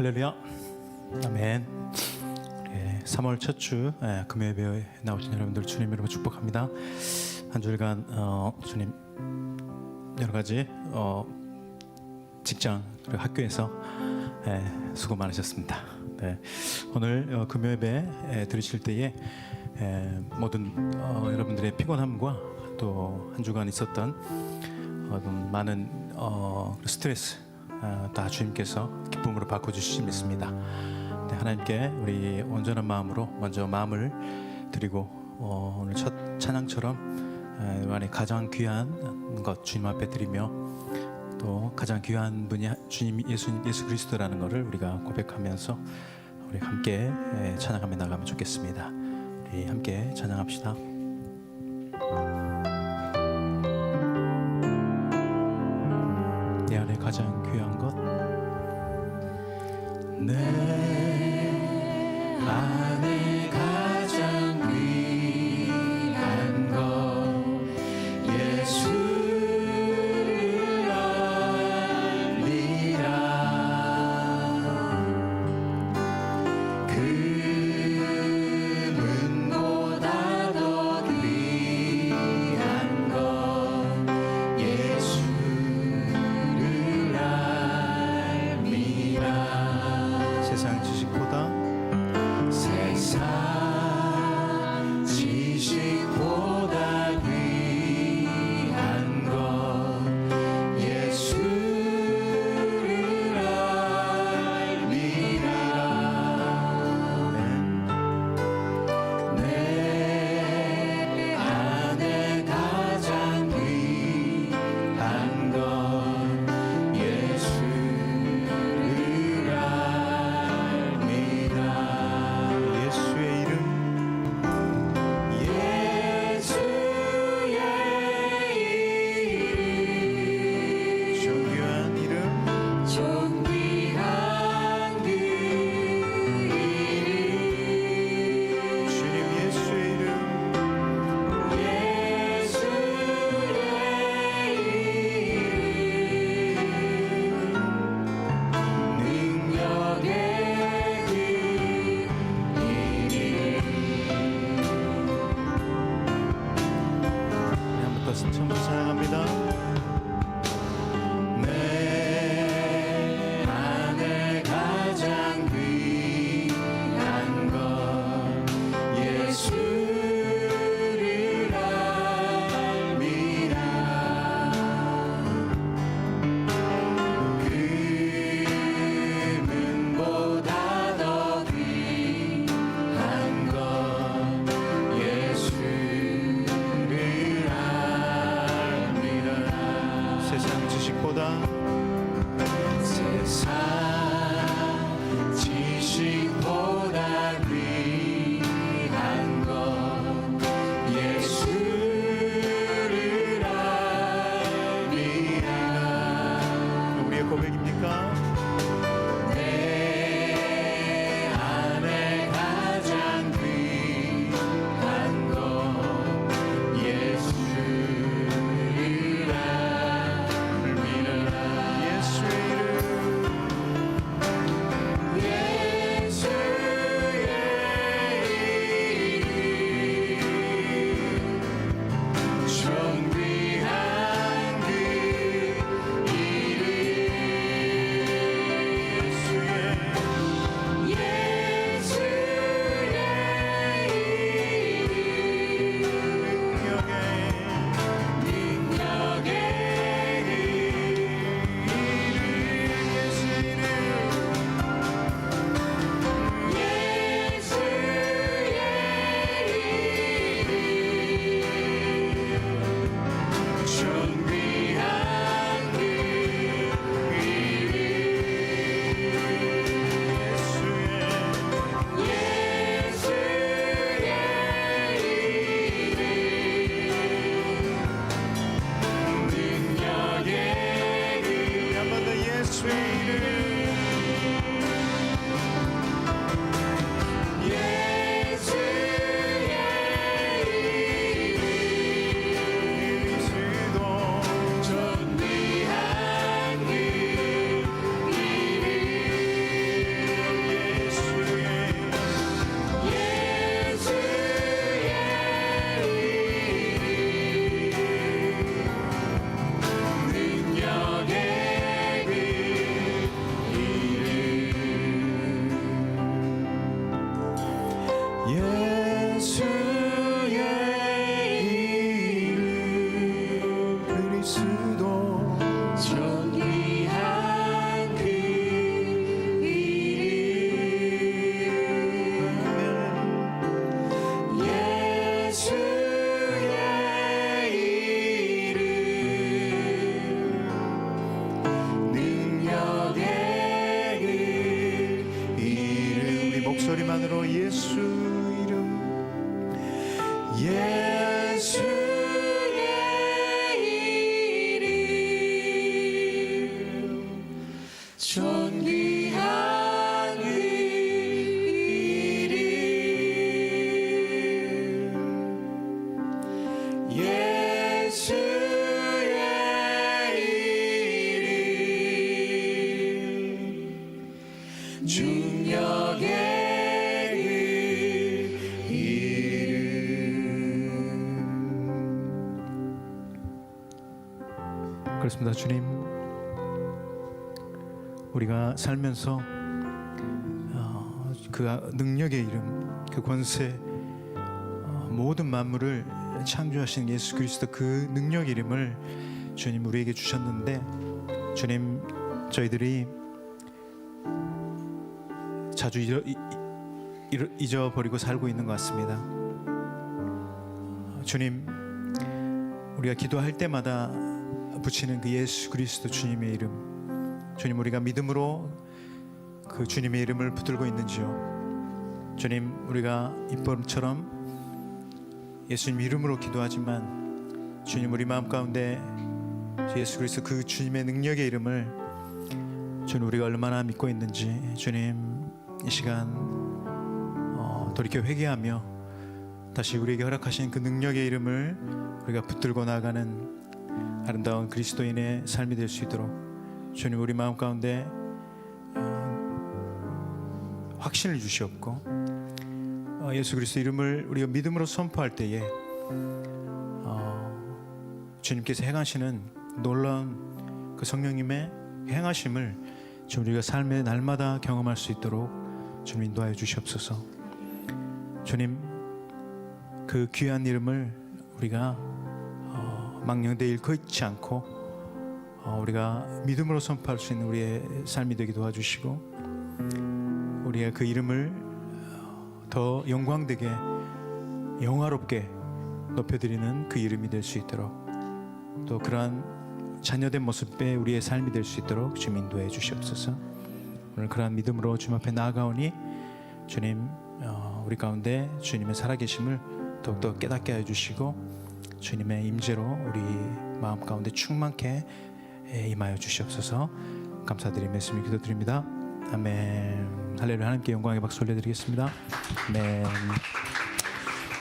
할렐루야. 아멘. 3월 첫 주 금요예배에 나오신 여러분들 주님 이름으로 축복합니다. 한 주일간 주님 여러 가지 직장 그리고 학교에서 수고 많으셨습니다. 네. 오늘 금요예배 들으실 때에 모든 여러분들의 피곤함과 또 한 주간 있었던 많은 스트레스 다 주님께서 기쁨으로 바꿔주시지 믿습니다. 네, 하나님께 우리 온전한 마음으로 먼저 마음을 드리고 오늘 첫 찬양처럼 우리 안에 가장 귀한 것 주님 앞에 드리며 또 가장 귀한 분이 주님 예수 그리스도라는 것을 우리가 고백하면서 우리 함께 찬양하며 나가면 좋겠습니다. 우리 함께 찬양합시다. 내 안에 가장 귀한 것, 내 안에 가장 귀한 것, 예수를 알리라. 금은보다 더 귀한 것, 예수를 알미라. 목소리만으로 예수 이름, 예수의 이름, 존귀한 그 이름, 예수의 이름, 중력의 그렇습니다. 주님, 우리가 살면서 그 능력의 이름, 그 권세, 모든 만물을 창조하신 예수 그리스도 그 능력의 이름을 주님 우리에게 주셨는데, 주님, 저희들이 자주 잊어버리고 살고 있는 것 같습니다. 주님, 우리가 기도할 때마다 붙이는 그 예수 그리스도 주님의 이름, 주님, 우리가 믿음으로 그 주님의 이름을 붙들고 있는지요? 주님, 우리가 입법처럼 예수님 이름으로 기도하지만 주님, 우리 마음 가운데 예수 그리스도 그 주님의 능력의 이름을 주님 우리가 얼마나 믿고 있는지 주님 이 시간 돌이켜 회개하며 다시 우리에게 허락하신 그 능력의 이름을 우리가 붙들고 나아가는 아름다운 그리스도인의 삶이 될 수 있도록 주님 우리 마음 가운데 확신을 주시옵고 예수 그리스도 이름을 우리가 믿음으로 선포할 때에 주님께서 행하시는 놀라운 그 성령님의 행하심을 주님 우리가 삶의 날마다 경험할 수 있도록 주님 인도하여 주시옵소서. 주님, 그 귀한 이름을 우리가 망령되이 잃고 있지 않고 우리가 믿음으로 선포할 수 있는 우리의 삶이 되게 도와주시고 우리의 그 이름을 더 영광되게 영화롭게 높여드리는 그 이름이 될 수 있도록, 또 그러한 자녀된 모습의 우리의 삶이 될 수 있도록 주님 인도해 주시옵소서. 오늘 그러한 믿음으로 주님 앞에 나아가오니 주님 우리 가운데 주님의 살아계심을 더욱더 깨닫게 해주시고 주님의 임재로 우리 마음 가운데 충만케 임하여 주시옵소서. 감사드리며 말씀을 기도드립니다. 아멘. 할렐루야. 하나님께 영광의 박수 올려드리겠습니다. 아멘.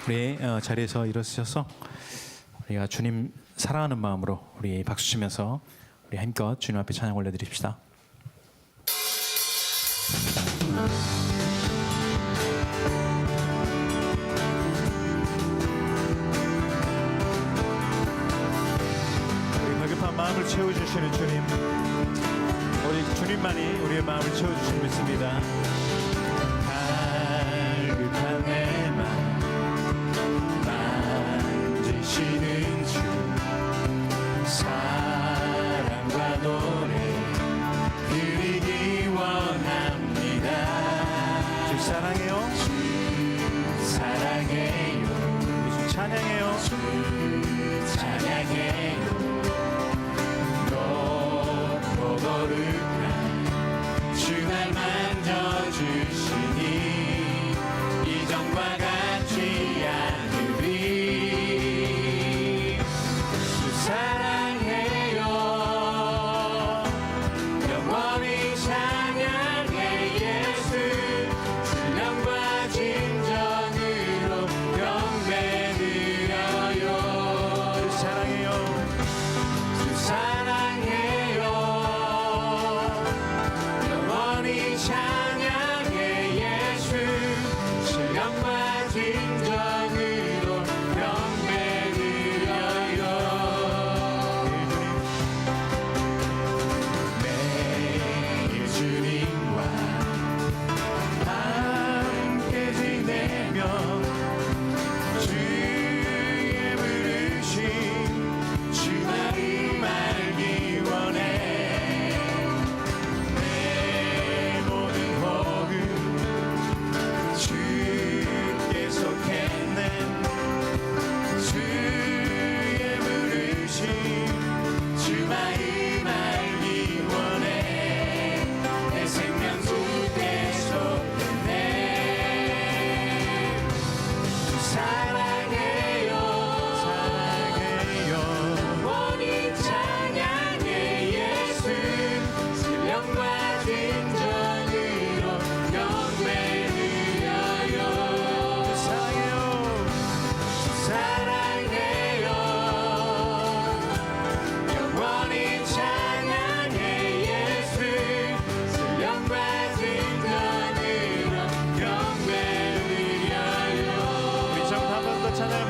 우리 자리에서 일어서셔서 우리가 주님 사랑하는 마음으로 우리 박수 치면서 우리 힘껏 주님 앞에 찬양 올려드립시다. 마음을 채워주시는 주님, 우리 주님만이 우리의 마음을 채워주시는 믿습니다. 갈급한 내 마음 만지시는 주, 사랑과 노래 드리기 원합니다. 주 사랑해요, 주 사랑해요, 주 찬양해요, 주 찬양해요. 거룩한 주날 만져주시니 이전과 같지 않으리. 주 사랑해요, 영원히 찬양해 예수. 신령과 진정으로 경배드려요. 주 사랑해요, 주 사랑해요, 찬양해 예수.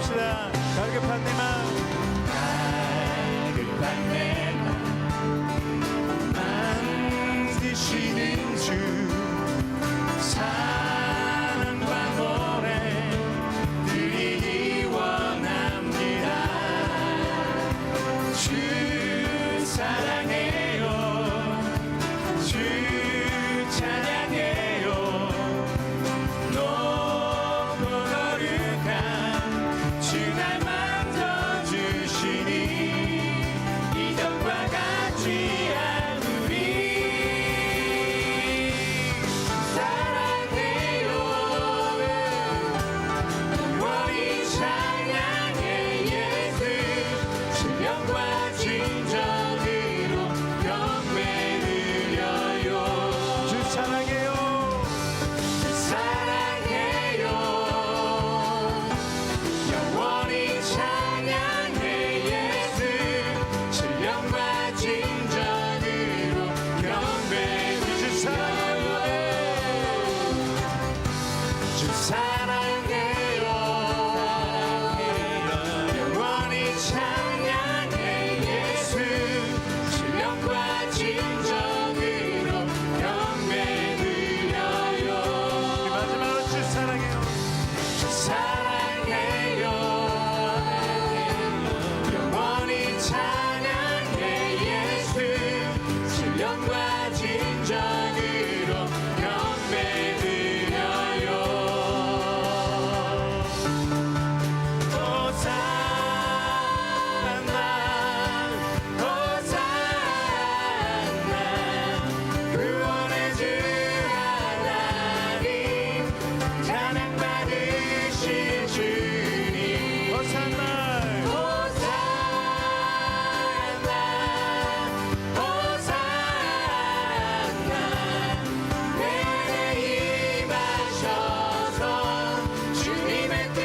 부릅시다. 갈급한 내 마음, 갈급한 내 마음 만드시는 주 사랑과 노래 드리기 원합니다. 주 사랑해요. 주 찬양해요. 높고 거룩한 주 날 만져주시니 이전과 같지 않으리. 사랑해요. 영원히 찬양해 예수. 신령과 진정으로 경배 드려요. 주 사랑해요. 사랑해요. 영원히 찬양해 예수. 신령과 진정으로 경배 드려요. 주 사랑해요. 영원히 찬양해 예수. 신령과 진정으로 경배 드려요. 마지막으로 주 사랑해요. 주 사랑해요. 영원히 찬양해 예수. 신령과 진정으로 경배 드려요. 호산나 호산나 구원의 주 하나님 찬양받으신 주님. 호산나 호산나 호산나 내 안에 임하셔서 주님의 뜻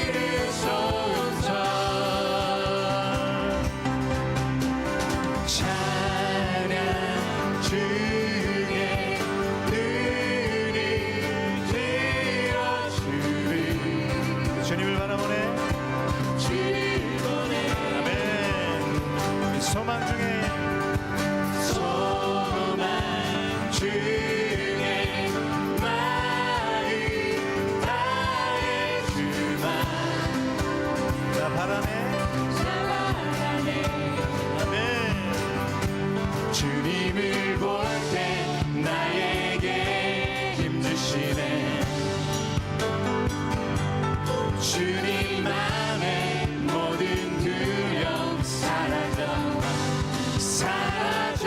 이루소서. 찬양 주의 눈을 들어주리. 주님을 바라보네. 주님의 아멘. 우리 소망 중에 소망 중에 마음 다해 주만 나 바라네. 사랑하네. 아멘. 주님을 볼 때 나에게 힘 주시네. 주님 안에 모든 두려움 사라져 사라져.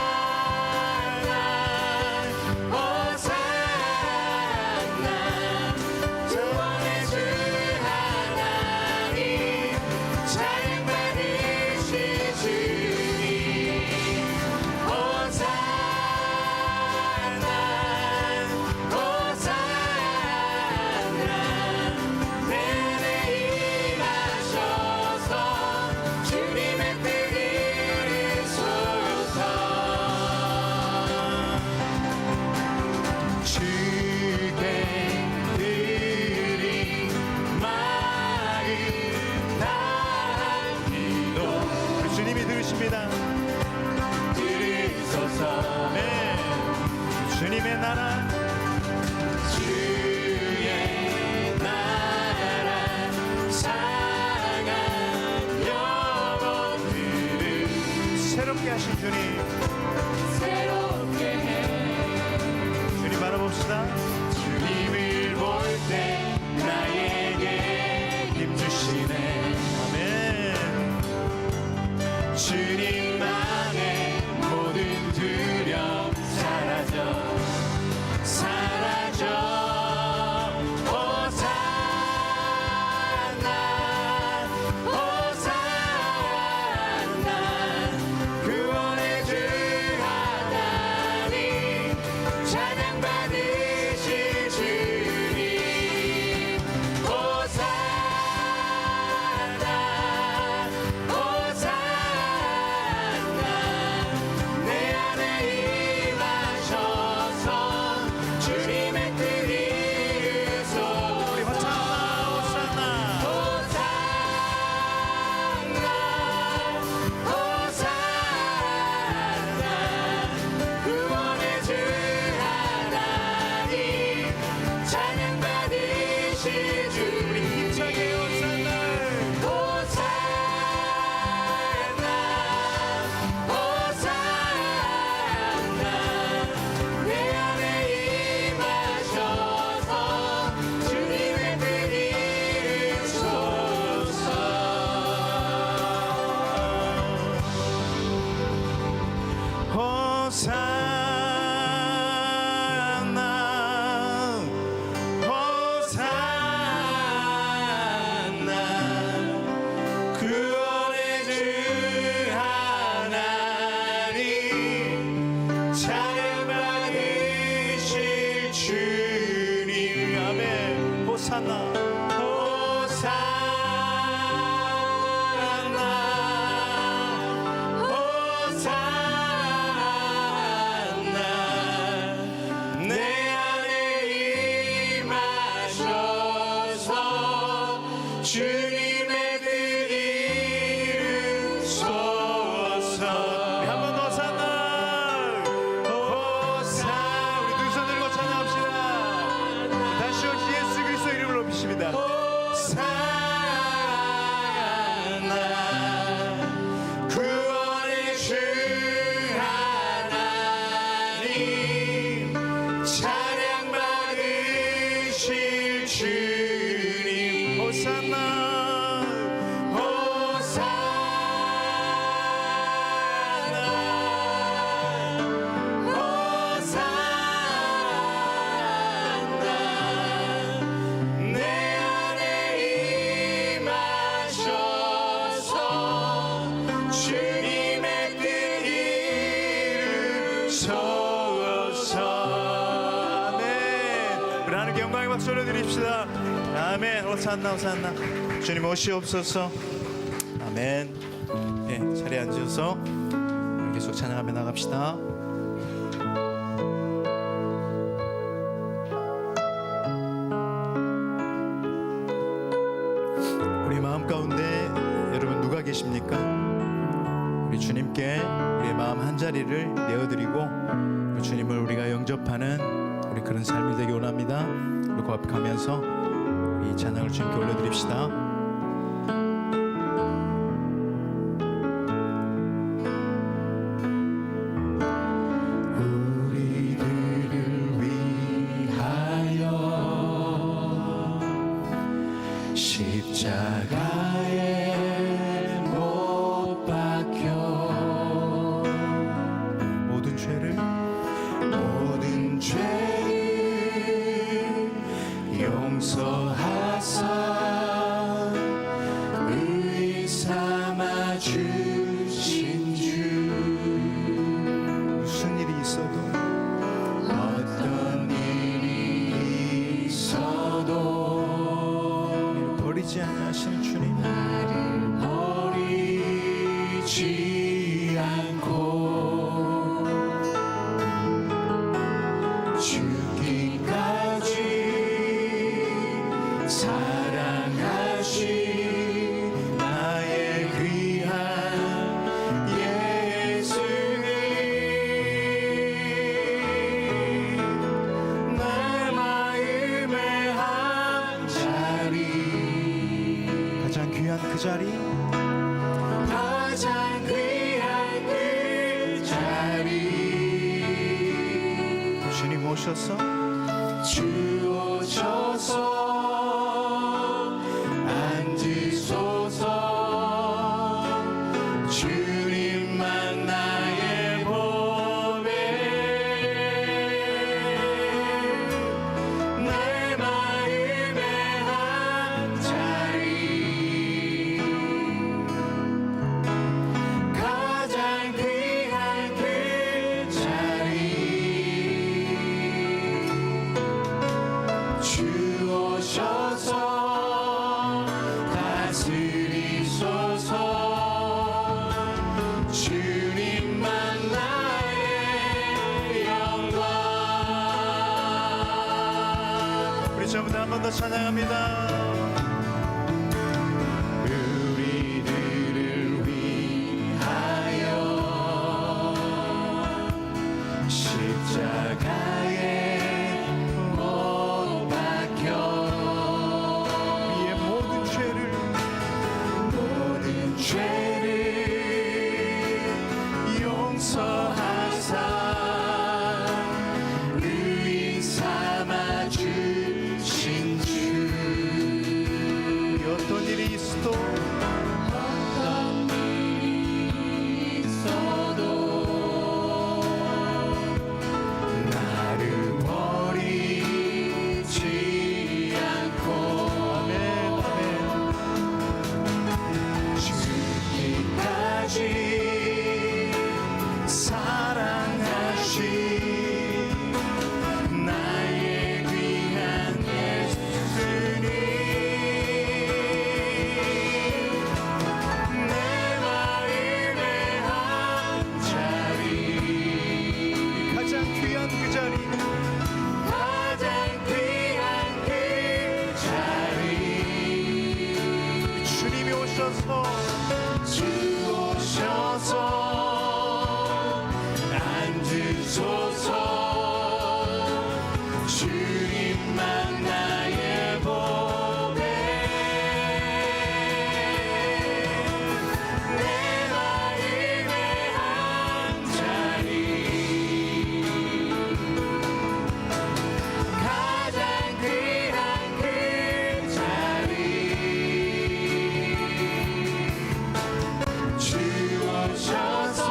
호산나 호산나 구원의 주 하나님 찬양받으신 주님. 호산나 호산나 호산나 내 안에 임하셔서 주님의 그 이름 소서. 우리 한번 더 호산나 우리 두 손 들고 찬양합시다. 다시 오신 예수 그리스도 이름을 높이십니다. 호산나 구원의 주 하나님 찬양 받으실 주님. 호산나 내 안에 임하셔서 주님의 그 이름 소서. 아멘. 우리 하나님께 영광의 박수 올려드립시다. 아멘. 호산나 호산나 주님 오시옵소서. 아멘. 네, 자리에 앉으셔서 계속 찬양하며 나갑시다. 우리 마음 가운데 여러분 누가 계십니까? 우리 주님께 우리의 마음 한 자리를 내어드리고 우리 주님을 우리가 영접하는 우리 그런 삶이 되기 원합니다. 우리 고백하면서 이 찬양을 주님께 올려드립시다. 우리들을 위하여 십자가에 못 박혀 모든 죄를 용서하사 의인 삼아 주신 주. 무슨 일이 있어도 어떤 일이 있어도 우리를 버리지 아니하시는 주님, 나를 버리지 않고 죽기까지 사랑하신 나의 귀한 예수님. 내 마음의 한 자리 가장 귀한 그 자리 가장 귀한 그 자리 주님 오셔서 주 오셔서 앉으소서. 주님만 나의 보배 내 마음의 한 자리 가장 귀한 그 자리 주 오셔서 다스리소서. 주님만 나의 영광. 우리 전부 다 한 번 더 찬양합니다. 우리들을 위하여 십자가에 못 박혀 우리의 모든 죄를 용서하사 의인 삼아 주신 주. 어떤 일이 있어도 어떤 일이 있어도 나를 버리지 않고 아멘 아멘 죽기까지 사랑하신 나의 귀한 예수님. 주 오셔서 앉으소서 주님만 나의 보배 내 마음의 한자리 가장 귀한 그 자리 주 오셔서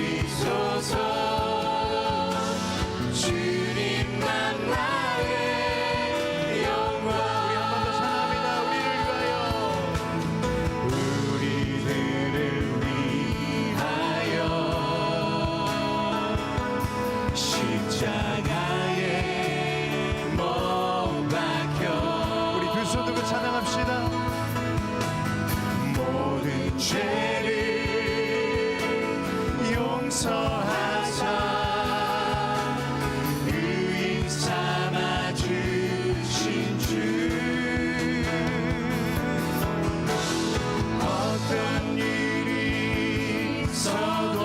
다스리소서 주님만 나의 영광 우리 한 번 더 찬양합니다. 우리를 위하여 십자가에 못 박혀 우리 두 손 들고 찬양합시다. 모든 죄를 용서하사 의인 삼아 주신 주 어떤 일이 있어도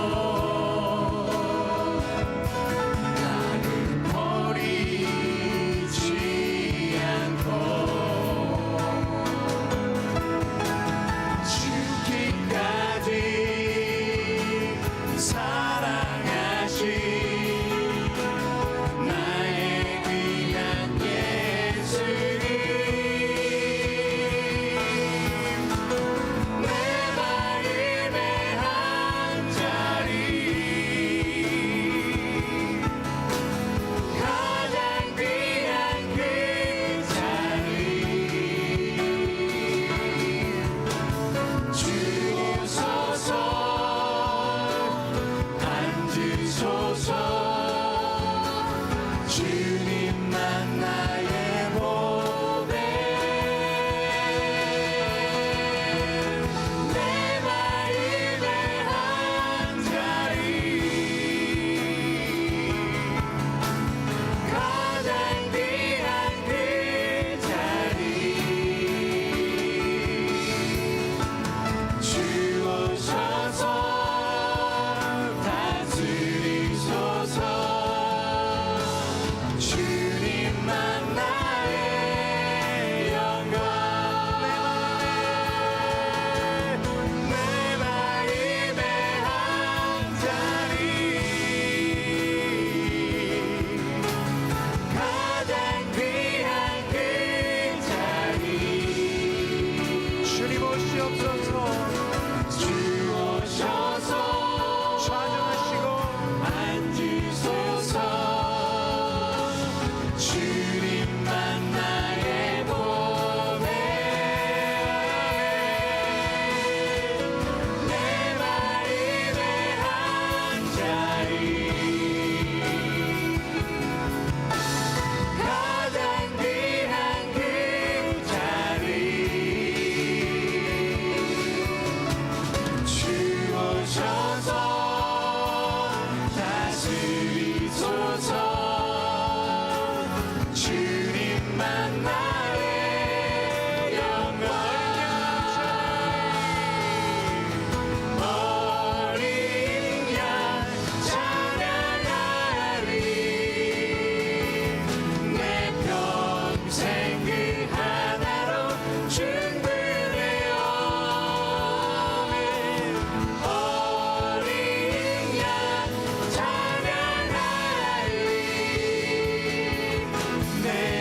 나를 버리지 않고 죽기까지 사랑하신 나의 귀한 예수님 내 마음의 한자리 가장 귀한 그 자리 주 오소서 앉으소서 주님만 나의 보배 내 마음의 한자리 가장 귀한 그 자리 주 오셔서 다스리소서 주님만 나의 영광 내 마음의 한자리 가장 귀한 그 자리 주님 오시옵소서 주 오셔서 찬양하시고 앉으소서 주님만 나의 보배 내 마음의 한자리 가장 귀한 그 자리 주 오셔서 다스리소서 주님만 나의 영광 어린 양 찬양하리 내 평생 그 하나로 충분해요 어린 양 찬양하리 내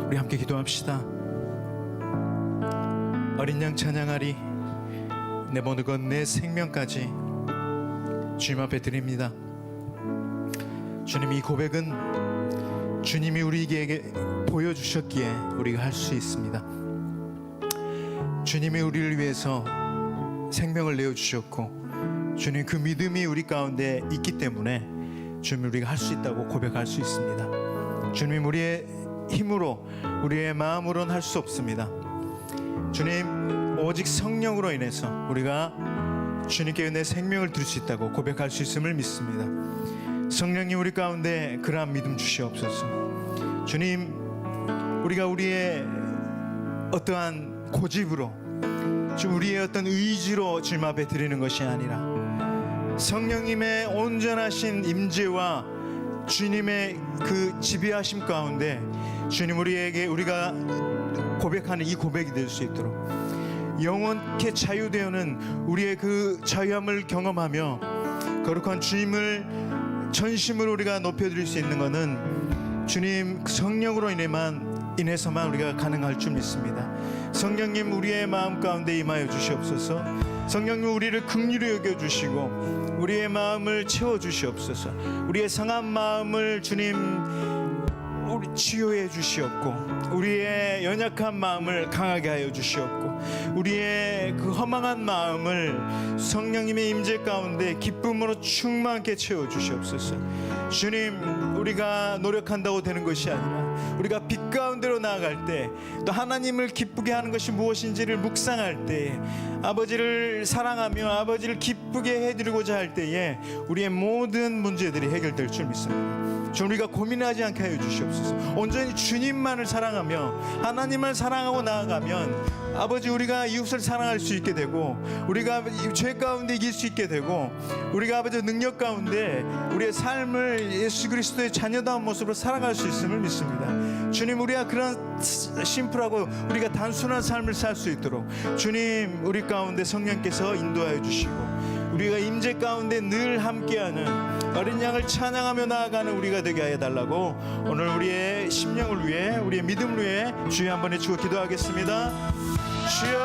우리 함께 기도합시다. 어린 양 찬양하리 내모든 내 생명까지 주님 앞에 드립니다. 주님, 이 고백은 주님이 우리에게 보여주셨기에 우리가 할 수 있습니다. 주님이 우리를 위해서 생명을 내어주셨고 주님 그 믿음이 우리 가운데 있기 때문에 주님 우리가 할 수 있다고 고백할 수 있습니다. 주님, 우리의 힘으로 우리의 마음으로는 할 수 없습니다. 주님, 오직 성령으로 인해서 우리가 주님께 내 생명을 드릴 수 있다고 고백할 수 있음을 믿습니다. 성령님, 우리 가운데 그러한 믿음 주시옵소서. 주님, 우리가 우리의 어떠한 고집으로 지금 우리의 어떤 의지로 주님 앞에 드리는 것이 아니라 성령님의 온전하신 임재와 주님의 그 지배하심 가운데 주님 우리에게 우리가 고백하는 이 고백이 될 수 있도록 영원케 자유되어는 우리의 그 자유함을 경험하며 거룩한 주님을 전심으로 우리가 높여드릴 수 있는 것은 주님 성령으로 인해서만 우리가 가능할 줄 믿습니다. 성령님, 우리의 마음 가운데 임하여 주시옵소서. 성령님, 우리를 긍휼히 여겨주시고 우리의 마음을 채워주시옵소서. 우리의 상한 마음을 주님 우리 치유해 주시옵고 우리의 연약한 마음을 강하게 하여 주시옵고 우리의 그 허망한 마음을 성령님의 임재 가운데 기쁨으로 충만하게 채워 주시옵소서. 주님, 우리가 노력한다고 되는 것이 아니라 우리가 빛 가운데로 나아갈 때 또 하나님을 기쁘게 하는 것이 무엇인지를 묵상할 때에 아버지를 사랑하며 아버지를 기쁘게 해드리고자 할 때에 우리의 모든 문제들이 해결될 줄 믿습니다. 주, 우리가 고민하지 않게 하여 주시옵소서. 온전히 주님만을 사랑하며 하나님을 사랑하고 나아가면 아버지 우리가 이웃을 사랑할 수 있게 되고 우리가 죄 가운데 이길 수 있게 되고 우리가 아버지 능력 가운데 우리의 삶을 예수 그리스도의 자녀다운 모습으로 살아갈 수 있음을 믿습니다. 주님, 우리가 그런 심플하고 우리가 단순한 삶을 살 수 있도록 주님 우리 가운데 성령께서 인도하여 주시고 우리가 임재 가운데 늘 함께하는 어린 양을 찬양하며 나아가는 우리가 되게 하여 달라고 오늘 우리의 심령을 위해 우리의 믿음을 위해 주여 한번 외치고 기도하겠습니다. 주여,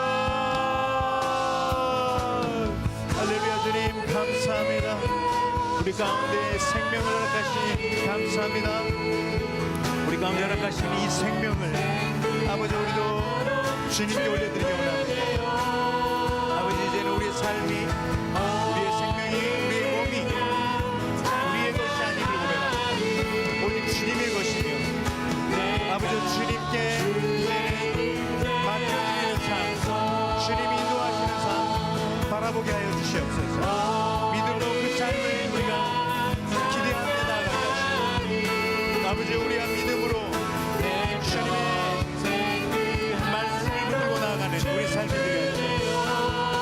할렐루야. 주님 감사합니다. 우리 가운데 생명을 허락하시니 감사합니다. 우리 가운데 허락하신 이 생명을 아버지 우리도 주님께 올려드리며 원합니다. 아버지, 이제는 우리의 삶이 우리의 생명이 우리의 몸이 우리의 것이 아님을 고백합니다. 오직 주님의 것이며 아버지 주님께 이제는 맡겨드리는 삶, 주님이 인도하시는 삶 바라보게 하여 주시옵소서. 믿음으로 그 삶을 우리가 기대하며 나아가게 하시고 아버지, 우리가 믿음으로 주님의 말씀을 붙들고 나아가는 우리 삶이 되게 하시고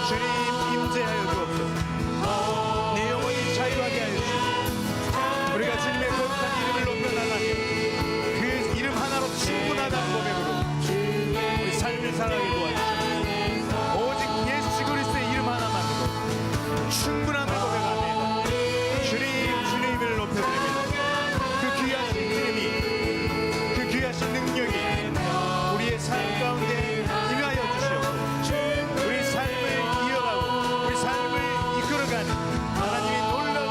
주님 임재하여 주옵소서. 내 영혼이 자유하게 하여 주시고 우리가 주님의 거룩한 이름을 높여 나가며 그 이름 하나로 충분하다는 고백으로 우리 삶을 살아가게 도와주시고 오직 예수 그리스도의 이름 하나만으로 충분함을 고백하며 주님을 높여드립니다. 그 귀하신 이름이 그 귀하신 능력이 우리의 삶 가운데 임하여 주시옵소서. 우리 삶을 이어가고 우리 삶을 이끌어가는 하나님의 놀라운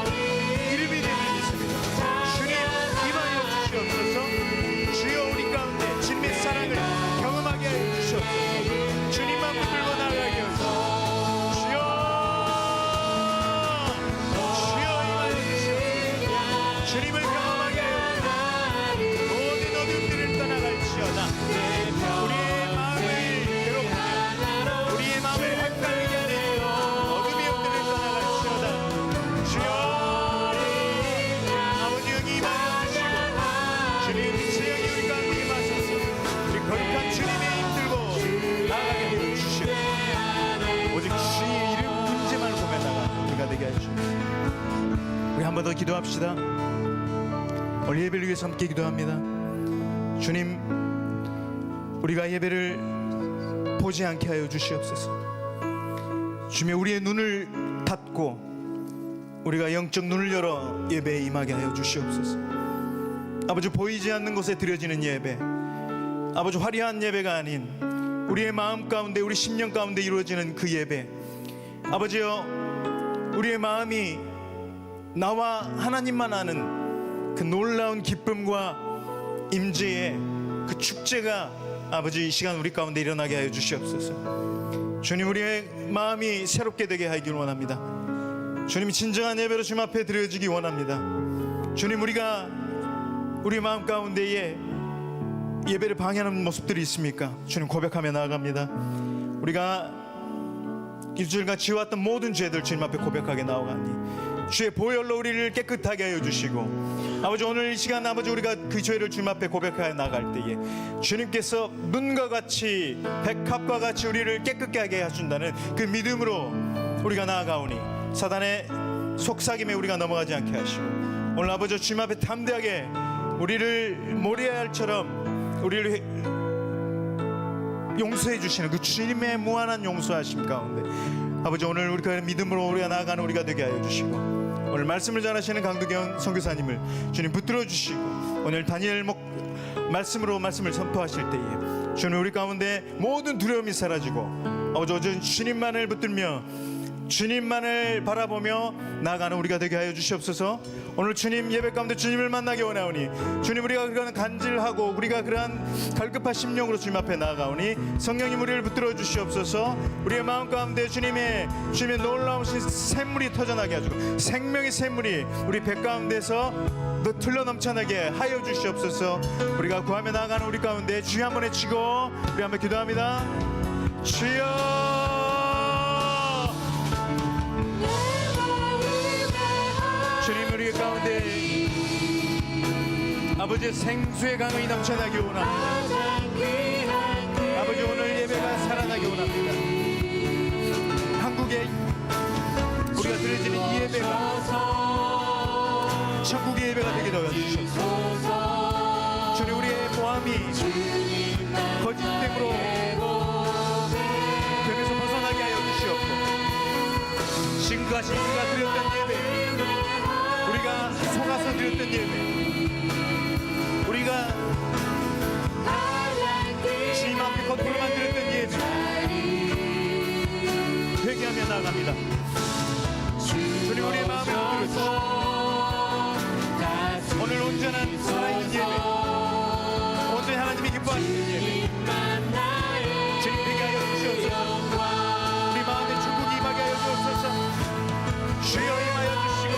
이름이 되는 믿습니다. 주님 임하여 주시옵소서. 주여, 우리 가운데 주님의 사랑을 경험하게 하여 주시옵소서. 주님만 붙들고 나아가게 하소서. 주여, 주여 임하여 주시옵소서. 주님을 경험하게 하여 주시옵소서. 모든 어둠들을 떠나갈지어다. 우리의 마음을 괴롭히며 우리의 마음을 헷갈리게 하는 어둠의 영들을 떠나갈지어다. 주여, 아버지 영이 임하여 주시고 주님 지영이 우리 가운데 임하소서. 우리 거룩한 주님의 힘 들고 나아가게 하여 주시옵소서. 오직 주의 이름 임재만 보며 나가 우리가 되게 하여 주옵소서. 우리 한 번 더 기도합시다. 오늘 예배를 위해서 함께 기도합니다. 주님, 우리가 예배를 보지 않게 하여 주시옵소서. 주님, 우리의 눈을 닫고 우리가 영적 눈을 열어 예배에 임하게 하여 주시옵소서. 아버지, 보이지 않는 곳에 드려지는 예배, 아버지 화려한 예배가 아닌 우리의 마음 가운데, 우리 심령 가운데 이루어지는 그 예배, 아버지여, 우리의 마음이 나와 하나님만 아는 그 놀라운 기쁨과 임재의 그 축제가 아버지 이 시간 우리 가운데 일어나게 하여 주시옵소서. 주님, 우리의 마음이 새롭게 되게 하길 원합니다. 주님, 진정한 예배로 주님 앞에 드려지기 원합니다. 주님, 우리가 우리 마음 가운데에 예배를 방해하는 모습들이 있습니까? 주님, 고백하며 나아갑니다. 우리가 일주일간 지어왔던 모든 죄들 주님 앞에 고백하게 나아가니 주의 보혈로 우리를 깨끗하게 하여 주시고, 아버지, 오늘 이 시간 아버지 우리가 그 죄를 주님 앞에 고백하여 나갈 때에 주님께서 눈과 같이 백합과 같이 우리를 깨끗게 하게 하신다는 그 믿음으로 우리가 나아가오니 사단의 속삭임에 우리가 넘어가지 않게 하시고, 오늘 아버지 주님 앞에 담대하게 우리를 모리알처럼 우리를 용서해 주시는 그 주님의 무한한 용서하심 가운데 아버지, 오늘 우리가 믿음으로 우리가 나아가는 우리가 되게 하여 주시고, 오늘 말씀을 전하시는 강두경 선교사님을 주님 붙들어 주시고, 오늘 다니엘 말씀으로 말씀을 선포하실 때에 주님 우리 가운데 모든 두려움이 사라지고 아버지 오직 주님만을 붙들며 주님만을 바라보며 나아가는 우리가 되게 하여 주시옵소서. 오늘 주님 예배 가운데 주님을 만나게 원하오니 주님, 우리가 그러한 간질하고 우리가 그러한 갈급한 심령으로 주님 앞에 나아가오니 성령님 우리를 붙들어 주시옵소서. 우리의 마음 가운데 주님의 놀라우신 샘물이 터져나게 하시고 생명의 샘물이 우리 배 가운데서 흘러 넘쳐나게 하여 주시옵소서. 우리가 구하며 나아가는 우리 가운데 주여 한번 외치고 우리 한번 기도합니다. 주여, 주님, 우리 가운데 아버지의 생수의 강이 넘쳐나기 원합니다. 아버지, 오늘 예배가 살아나기 원합니다. 한국에 우리가 드려지는 이 예배가 천국의 예배가 되게 도와주시옵소서. 주님, 우리의 모함이 거짓됨으로 됨에서 벗어나게 하여 주시옵고, 지금까지 우리가 드렸던 예배, 우리가 속아서 드렸던 예배, 우리가 주님 앞에 겉으로만 드렸던 예배 회개하며 나아갑니다. 주님, 우리의 마음을 흔들어주시고 오늘 온전한 살아있는 예배, 온전히 하나님이 기뻐하시는 예배 주님 되게 하여 주시옵소서. 우리 마음에 축복이 임하게 하여 주옵소서. 주여 임하여 주시고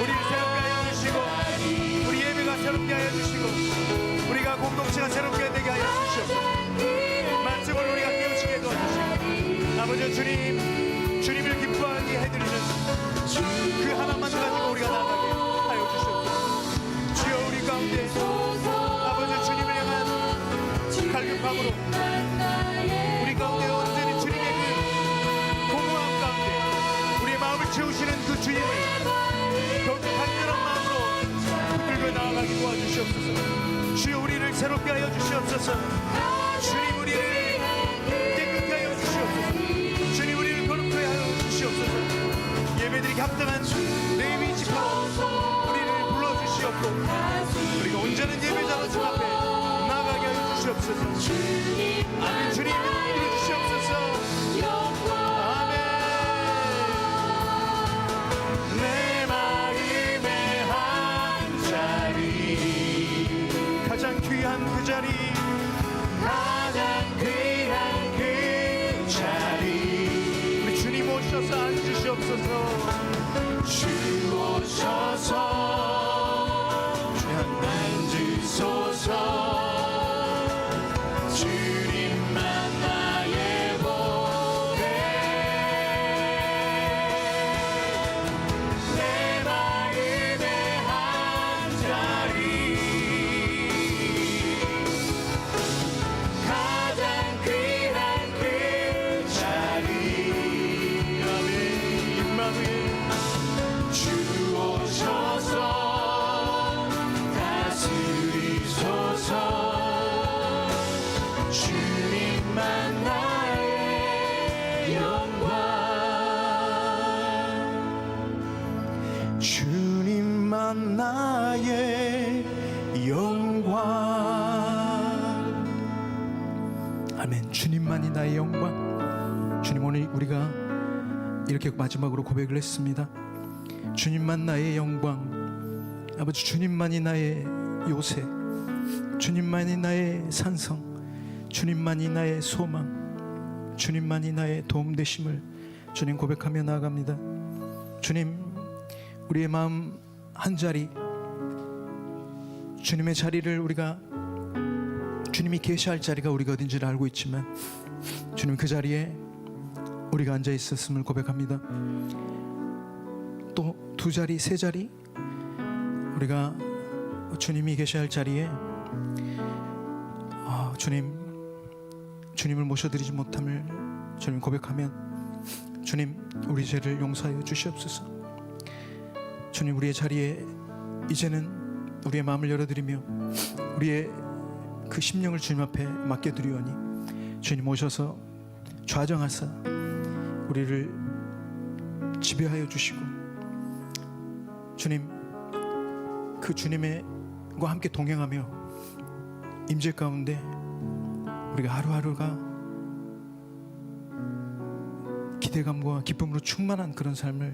우리를 새롭게 하여 주시고 우리 예배가 새롭게 하여 주시고 우리가 공동체가 새롭게 되게 하여 주시옵소서. 말씀을 우리가 깨우치게 도와주시고 아버지 주님을 기뻐하게 해드리는 그 하나만 가지고 우리가 나아가게 하여 주시옵소서. 주여, 우리 가운데 아버지 주님을 향한 갈급함으로 우리 가운데 온전히 주님의 그 공허함 가운데 우리의 마음을 채우시는 그 주님을 더욱 간절한 마음으로 붙들고 나아가게 도와주시옵소서. 주여, 우리를 새롭게 하여 주시옵소서. 주님, 우리를 깨끗게 하여 주시옵소서. 주님, 우리를 거룩하게 하여 주시옵소서. 예배드리기 합당한 레위 지파로 우리를 불러주시옵고 우리가 온전한 예배자로 주 앞에 나아가게 하여 주시옵소서. 아멘. 주님, 믿어 주시옵소서. 아멘. 내 마음의 한 자리, 가장 귀한 그 자리, 가장 귀한 그 자리, 우리 주님 오셔서 앉으시옵소서. 주 오셔서 주님 앉으소서. 주님만 나의 보배, 내 마음의 한 자리, 가장 귀한 그 자리. 아멘. 임마누엘 주님만 나의 영광. 아멘. 주님만이 나의 영광. 주님, 오늘 우리가 이렇게 마지막으로 고백을 했습니다. 주님만 나의 영광. 아버지, 주님만이 나의 요새, 주님만이 나의 산성, 주님만이 나의 소망, 주님만이 나의 도움 되심을 주님 고백하며 나아갑니다. 주님, 우리의 마음 한자리, 주님의 자리를 우리가, 주님이 계시할 자리가 우리가 어딘지를 알고 있지만 주님, 그 자리에 우리가 앉아 있었음을 고백합니다. 또 두 자리, 세 자리, 우리가 주님이 계셔야 할 자리에 주님을 모셔드리지 못함을 주님 고백하면, 주님, 우리 죄를 용서하여 주시옵소서. 주님, 우리의 자리에 이제는 우리의 마음을 열어드리며 우리의 그 심령을 주님 앞에 맡겨드리오니 주님 오셔서 좌정하사 우리를 지배하여 주시고, 주님, 그 주님과 함께 동행하며 임재 가운데 우리가 하루하루가 기대감과 기쁨으로 충만한 그런 삶을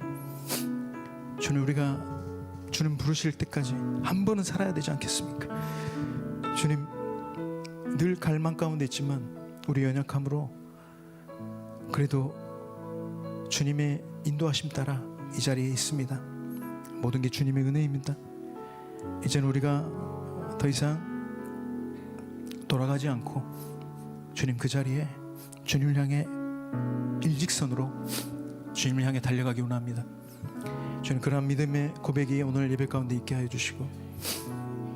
주님, 우리가 주님 부르실 때까지 한 번은 살아야 되지 않겠습니까? 주님, 늘 갈망 가운데 있지만 우리 연약함으로 그래도 주님의 인도하심 따라 이 자리에 있습니다. 모든 게 주님의 은혜입니다. 이제는 우리가 더 이상 돌아가지 않고 주님 그 자리에 주님을 향해 일직선으로 주님을 향해 달려가기 원합니다. 주님, 그러한 믿음의 고백이 오늘 예배 가운데 있게 하여 주시고,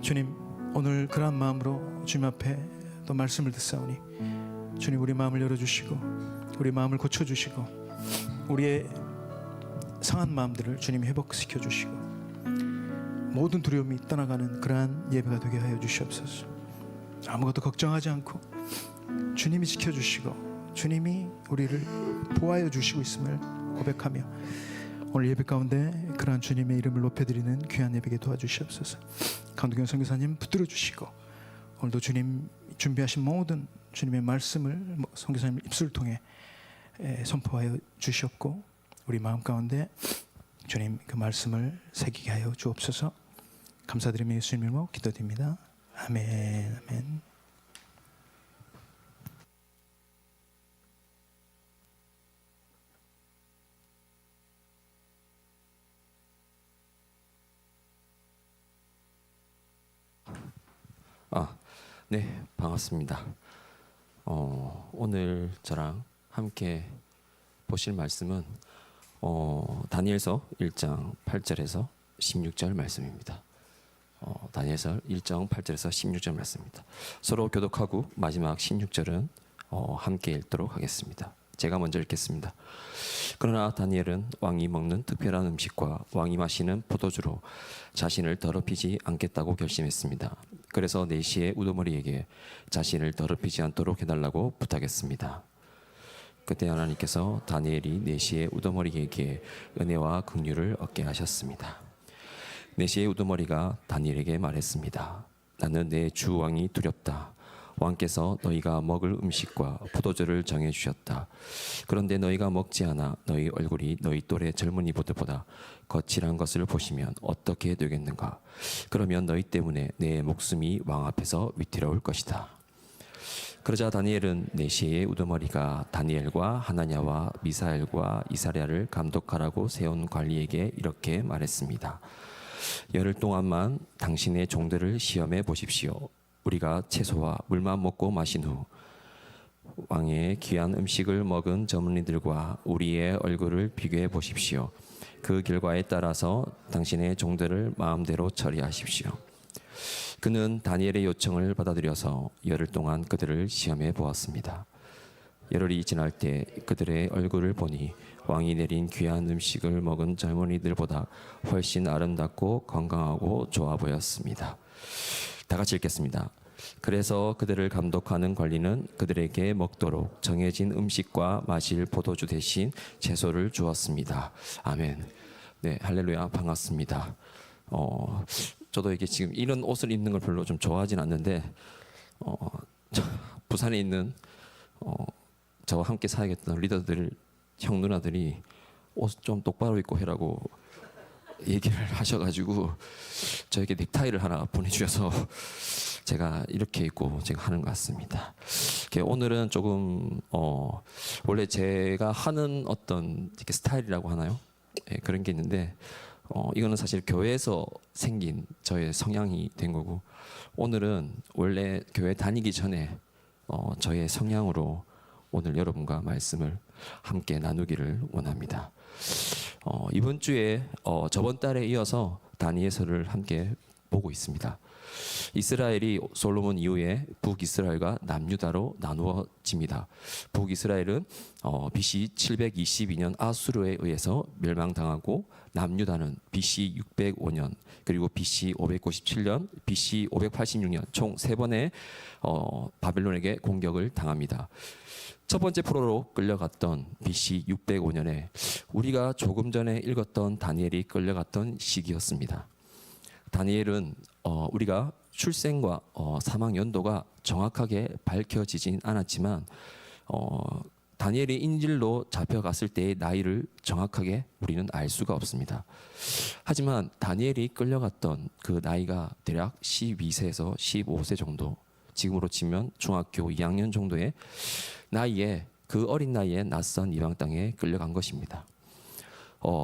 주님, 오늘 그러한 마음으로 주님 앞에 또 말씀을 듣사오니 주님, 우리 마음을 열어주시고 우리 마음을 고쳐주시고 우리의 상한 마음들을 주님이 회복시켜 주시고 모든 두려움이 떠나가는 그러한 예배가 되게 하여 주시옵소서. 아무것도 걱정하지 않고 주님이 지켜주시고 주님이 우리를 보호하여 주시고 있음을 고백하며 오늘 예배 가운데 그러한 주님의 이름을 높여드리는 귀한 예배게 도와주시옵소서. 강동경 선교사님 붙들어 주시고 오늘도 주님 준비하신 모든 주님의 말씀을 선교사님 입술을 통해 선포하여 주시옵고, 우리 마음 가운데 주님 그 말씀을 새기게 하여 주옵소서. 감사드리며 예수님 이름으로 기도드립니다. 아멘. 아멘. 네, 반갑습니다. 오늘 저랑 함께 보실 말씀은 다니엘서 1장 8절에서 16절 말씀입니다. 다니엘서 1장 8절에서 16절 말씀입니다. 서로 교독하고 마지막 16절은 함께 읽도록 하겠습니다. 제가 먼저 읽겠습니다. 그러나 다니엘은 왕이 먹는 특별한 음식과 왕이 마시는 포도주로 자신을 더럽히지 않겠다고 결심했습니다. 그래서 내시의 우두머리에게 자신을 더럽히지 않도록 해달라고 부탁했습니다. 그때 하나님께서 다니엘이 내시의 우두머리에게 은혜와 긍휼을 얻게 하셨습니다. 내시의 우두머리가 다니엘에게 말했습니다. 나는 내 주 왕이 두렵다. 왕께서 너희가 먹을 음식과 포도주를 정해주셨다. 그런데 너희가 먹지 않아 너희 얼굴이 너희 또래 젊은이보다 거칠한 것을 보시면 어떻게 되겠는가? 그러면 너희 때문에 내 목숨이 왕 앞에서 위태로울 것이다. 그러자 다니엘은 내시의 우두머리가 다니엘과 하나냐와 미사엘과 이사랴를 감독하라고 세운 관리에게 이렇게 말했습니다. 열흘 동안만 당신의 종들을 시험해 보십시오. 우리가 채소와 물만 먹고 마신 후 왕의 귀한 음식을 먹은 젊은이들과 우리의 얼굴을 비교해 보십시오. 그 결과에 따라서 당신의 종들을 마음대로 처리하십시오. 그는 다니엘의 요청을 받아들여서 열흘 동안 그들을 시험해 보았습니다. 열흘이 지날 때 그들의 얼굴을 보니 왕이 내린 귀한 음식을 먹은 젊은이들보다 훨씬 아름답고 건강하고 좋아 보였습니다. 다 같이 읽겠습니다. 그래서 그들을 감독하는 관리는 그들에게 먹도록 정해진 음식과 마실 포도주 대신 채소를 주었습니다. 아멘. 네, 할렐루야, 반갑습니다. 저도 이게 지금 이런 옷을 입는 걸 별로 좀 좋아하진 않는데, 부산에 있는 저와 함께 사역했던 리더들, 형 누나들이 옷 좀 똑바로 입고 해라고 얘기를 하셔가지고 저에게 넥타이를 하나 보내주셔서 제가 이렇게 입고 제가 하는 것 같습니다. 오늘은 조금 원래 제가 하는 어떤 이렇게 스타일이라고 하나요? 예, 그런 게 있는데 이거는 사실 교회에서 생긴 저의 성향이 된 거고, 오늘은 원래 교회 다니기 전에 저의 성향으로 오늘 여러분과 말씀을 함께 나누기를 원합니다. 이번 주에 저번 달에 이어서 다니엘서를 함께 보고 있습니다. 이스라엘이 솔로몬 이후에 북이스라엘과 남유다로 나누어집니다. 북이스라엘은 BC 722년 아수르에 의해서 멸망당하고, 남유다는 BC 605년 그리고 BC 597년, BC 586년 총 3번의 바벨론에게 공격을 당합니다. 첫 번째 포로로 끌려갔던 BC 605년에 우리가 조금 전에 읽었던 다니엘이 끌려갔던 시기였습니다. 다니엘은 우리가 출생과 사망 연도가 정확하게 밝혀지진 않았지만 다니엘이 인질로 잡혀갔을 때의 나이를 정확하게 우리는 알 수가 없습니다. 하지만 다니엘이 끌려갔던 그 나이가 대략 12세에서 15세 정도, 지금으로 치면 중학교 2학년 정도의 나이에, 그 어린 나이에 낯선 이방 땅에 끌려간 것입니다.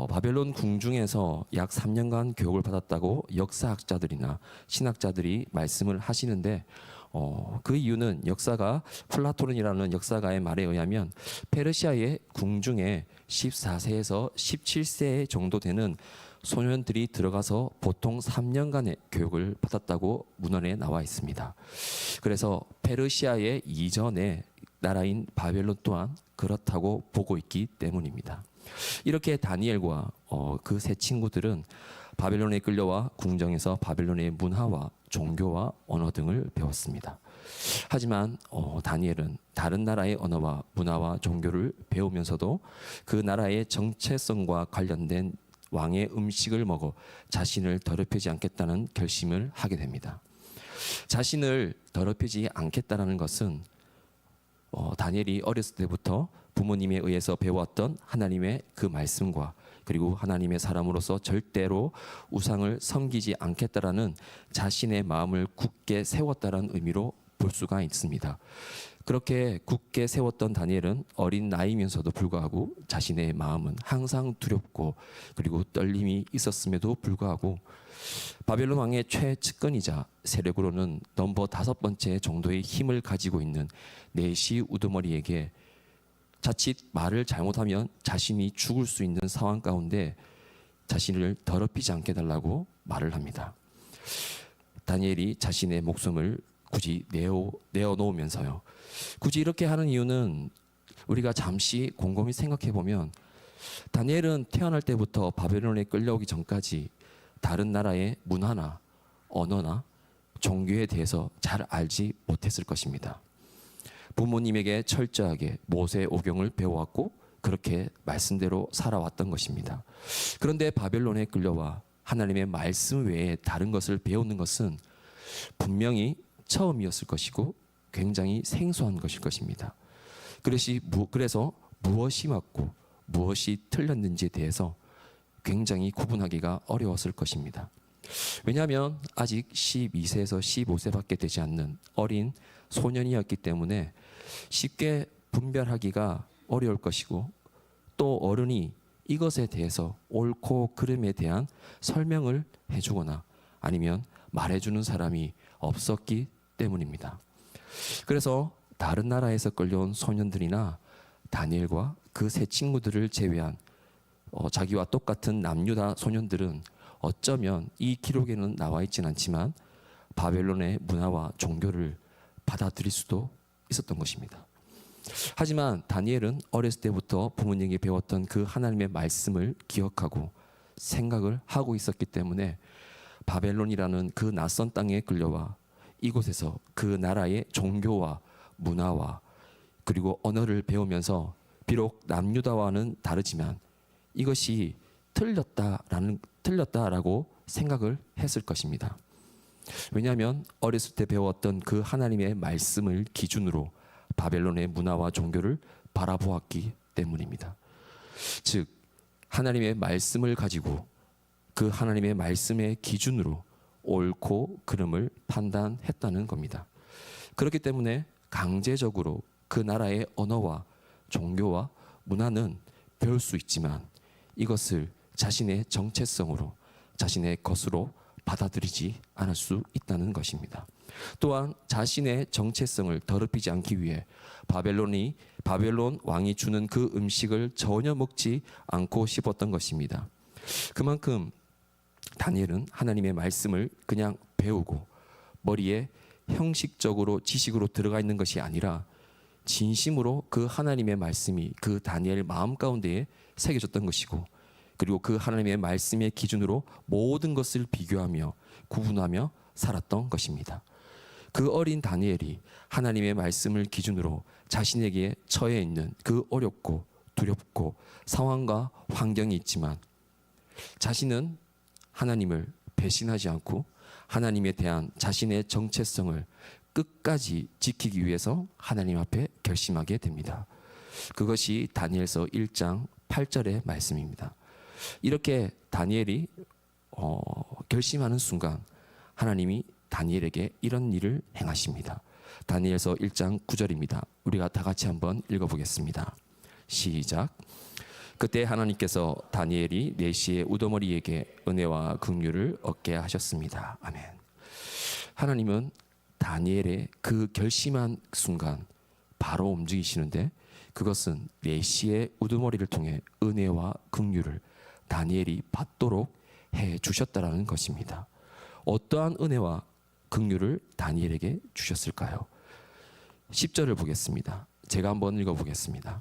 바벨론 궁중에서 약 3년간 교육을 받았다고 역사학자들이나 신학자들이 말씀을 하시는데, 그 이유는 역사가 플라톤이라는 역사가의 말에 의하면 페르시아의 궁중에 14세에서 17세 정도 되는 소년들이 들어가서 보통 3년간의 교육을 받았다고 문헌에 나와 있습니다. 그래서 페르시아의 이전의 나라인 바벨론 또한 그렇다고 보고 있기 때문입니다. 이렇게 다니엘과 그 세 친구들은 바벨론에 끌려와 궁정에서 바벨론의 문화와 종교와 언어 등을 배웠습니다. 하지만 다니엘은 다른 나라의 언어와 문화와 종교를 배우면서도 그 나라의 정체성과 관련된 왕의 음식을 먹어 자신을 더럽히지 않겠다는 결심을 하게 됩니다. 자신을 더럽히지 않겠다라는 것은 다니엘이 어렸을 때부터 부모님에 의해서 배웠던 하나님의 그 말씀과, 그리고 하나님의 사람으로서 절대로 우상을 섬기지 않겠다라는 자신의 마음을 굳게 세웠다는 의미로 볼 수가 있습니다. 그렇게 굳게 세웠던 다니엘은 어린 나이면서도 불구하고 자신의 마음은 항상 두렵고 그리고 떨림이 있었음에도 불구하고 바벨론 왕의 최측근이자 세력으로는 넘버 5번째 정도의 힘을 가지고 있는 네시 우두머리에게 자칫 말을 잘못하면 자신이 죽을 수 있는 상황 가운데 자신을 더럽히지 않게 달라고 말을 합니다. 다니엘이 자신의 목숨을 굳이 내어놓으면서요. 굳이 이렇게 하는 이유는 우리가 잠시 곰곰이 생각해 보면 다니엘은 태어날 때부터 바벨론에 끌려오기 전까지 다른 나라의 문화나 언어나 종교에 대해서 잘 알지 못했을 것입니다. 부모님에게 철저하게 모세 오경을 배워왔고 그렇게 말씀대로 살아왔던 것입니다. 그런데 바벨론에 끌려와 하나님의 말씀 외에 다른 것을 배우는 것은 분명히 처음이었을 것이고 굉장히 생소한 것일 것입니다. 그래서 무엇이 맞고 무엇이 틀렸는지에 대해서 굉장히 구분하기가 어려웠을 것입니다. 왜냐하면 아직 12세에서 15세밖에 되지 않는 어린 소년이었기 때문에 쉽게 분별하기가 어려울 것이고, 또 어른이 이것에 대해서 옳고 그름에 대한 설명을 해주거나 아니면 말해주는 사람이 없었기 때문입니다. 그래서 다른 나라에서 끌려온 소년들이나 다니엘과 그 세 친구들을 제외한 자기와 똑같은 남유다 소년들은 어쩌면 이 기록에는 나와 있지는 않지만 바벨론의 문화와 종교를 받아들일 수도 있었던 것입니다. 하지만 다니엘은 어렸을 때부터 부모님에게 배웠던 그 하나님의 말씀을 기억하고 생각을 하고 있었기 때문에 바벨론이라는 그 낯선 땅에 끌려와 이곳에서 그 나라의 종교와 문화와 그리고 언어를 배우면서 비록 남유다와는 다르지만 이것이 틀렸다라고 생각을 했을 것입니다. 왜냐하면 어렸을 때 배웠던 그 하나님의 말씀을 기준으로 바벨론의 문화와 종교를 바라보았기 때문입니다. 즉 하나님의 말씀을 가지고 그 하나님의 말씀의 기준으로 옳고 그름을 판단했다는 겁니다. 그렇기 때문에 강제적으로 그 나라의 언어와 종교와 문화는 배울 수 있지만 이것을 자신의 정체성으로 자신의 것으로 받아들이지 않을 수 있다는 것입니다. 또한 자신의 정체성을 더럽히지 않기 위해 바벨론 왕이 주는 그 음식을 전혀 먹지 않고 싶었던 것입니다. 그만큼 다니엘은 하나님의 말씀을 그냥 배우고 머리에 형식적으로 지식으로 들어가 있는 것이 아니라 진심으로 그 하나님의 말씀이 그 다니엘 마음 가운데에 새겨졌던 것이고, 그리고 그 하나님의 말씀의 기준으로 모든 것을 비교하며 구분하며 살았던 것입니다. 그 어린 다니엘이 하나님의 말씀을 기준으로 자신에게 처해 있는 그 어렵고 두렵고 상황과 환경이 있지만 자신은 하나님을 배신하지 않고 하나님에 대한 자신의 정체성을 끝까지 지키기 위해서 하나님 앞에 결심하게 됩니다. 그것이 다니엘서 1장 8절의 말씀입니다. 이렇게 다니엘이 결심하는 순간 하나님이 다니엘에게 이런 일을 행하십니다. 다니엘서 1장 9절입니다. 우리가 다 같이 한번 읽어보겠습니다. 시작. 그때 하나님께서 다니엘이 내시의 우두머리에게 은혜와 긍휼을 얻게 하셨습니다. 아멘. 하나님은 다니엘의 그 결심한 순간 바로 움직이시는데 그것은 내시의 우두머리를 통해 은혜와 긍휼을 다니엘이 받도록 해 주셨다라는 것입니다. 어떠한 은혜와 긍휼을 다니엘에게 주셨을까요? 10절을 보겠습니다. 제가 한번 읽어보겠습니다.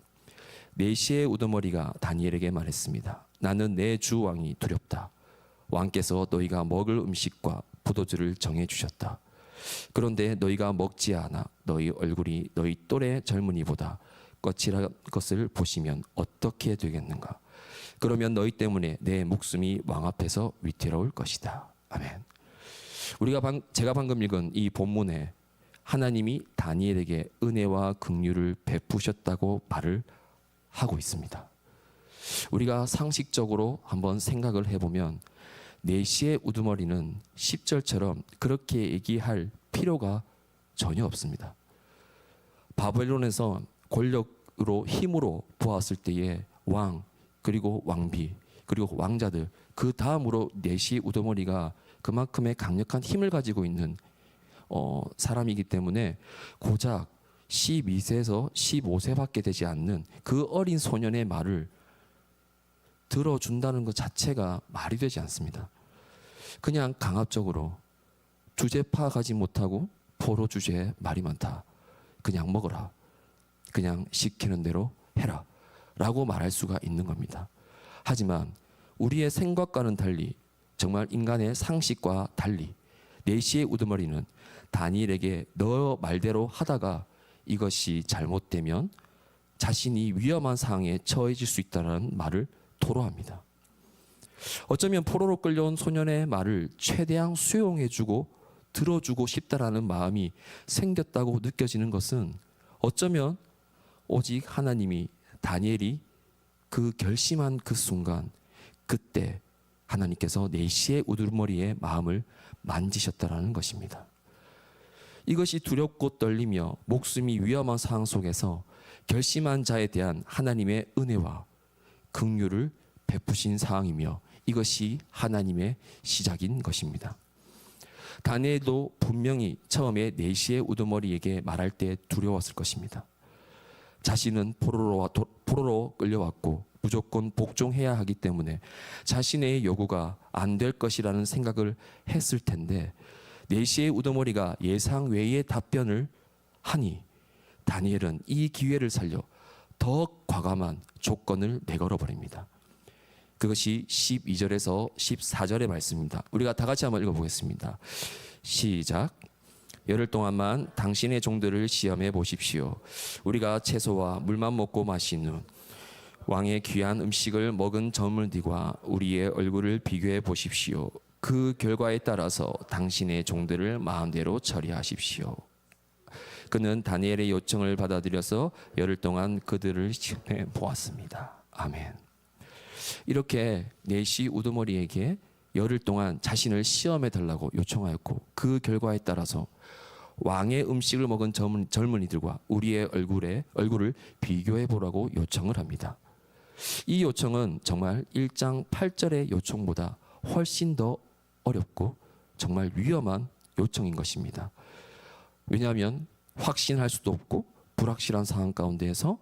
내시의 우두머리가 다니엘에게 말했습니다. 나는 내 주 왕이 두렵다. 왕께서 너희가 먹을 음식과 포도주를 정해 주셨다. 그런데 너희가 먹지 않아 너희 얼굴이 너희 또래 젊은이보다 거칠한 것을 보시면 어떻게 되겠는가? 그러면 너희 때문에 내 목숨이 왕 앞에서 위태로울 것이다. 아멘. 제가 방금 읽은 이 본문에 하나님이 다니엘에게 은혜와 긍휼을 베푸셨다고 말을 하고 있습니다. 우리가 상식적으로 한번 생각을 해보면 내시의 우두머리는 10절처럼 그렇게 얘기할 필요가 전혀 없습니다. 바벨론에서 권력으로 힘으로 보았을 때에 왕 그리고 왕비 그리고 왕자들 그 다음으로 내시 우두머리가 그만큼의 강력한 힘을 가지고 있는 사람이기 때문에 고작 12세에서 15세밖에 되지 않는 그 어린 소년의 말을 들어준다는 것 자체가 말이 되지 않습니다. 그냥 강압적으로 주제 파악하지 못하고 포로 주제에 말이 많다. 그냥 먹어라. 그냥 시키는 대로 해라. 라고 말할 수가 있는 겁니다. 하지만 우리의 생각과는 달리 정말 인간의 상식과 달리 내시의 우두머리는 다니엘에게 너 말대로 하다가 이것이 잘못되면 자신이 위험한 상황에 처해질 수 있다는 말을 토로합니다. 어쩌면 포로로 끌려온 소년의 말을 최대한 수용해주고 들어주고 싶다라는 마음이 생겼다고 느껴지는 것은 어쩌면 오직 하나님이 다니엘이 그 결심한 그 순간 그때 하나님께서 내시의 우두머리의 마음을 만지셨다라는 것입니다. 이것이 두렵고 떨리며 목숨이 위험한 상황 속에서 결심한 자에 대한 하나님의 은혜와 긍휼을 베푸신 상황이며 이것이 하나님의 시작인 것입니다. 다니엘도 분명히 처음에 내시의 우두머리에게 말할 때 두려웠을 것입니다. 자신은 포로로 끌려왔고 무조건 복종해야 하기 때문에 자신의 요구가 안 될 것이라는 생각을 했을 텐데 내시의 우두머리가 예상 외의 답변을 하니 다니엘은 이 기회를 살려 더 과감한 조건을 내걸어 버립니다. 그것이 12절에서 14절의 말씀입니다. 우리가 다 같이 한번 읽어보겠습니다. 시작. 열흘 동안만 당신의 종들을 시험해 보십시오. 우리가 채소와 물만 먹고 마신 후 왕의 귀한 음식을 먹은 젊은이들과 우리의 얼굴을 비교해 보십시오. 그 결과에 따라서 당신의 종들을 마음대로 처리하십시오. 그는 다니엘의 요청을 받아들여서 열흘 동안 그들을 시험해 보았습니다. 아멘. 이렇게 내시 우두머리에게 열흘 동안 자신을 시험해 달라고 요청하였고, 그 결과에 따라서 왕의 음식을 먹은 젊은이들과 우리의 얼굴을 비교해 보라고 요청을 합니다. 이 요청은 정말 1장 8절의 요청보다 훨씬 더 어렵고 정말 위험한 요청인 것입니다. 왜냐하면 확신할 수도 없고 불확실한 상황 가운데에서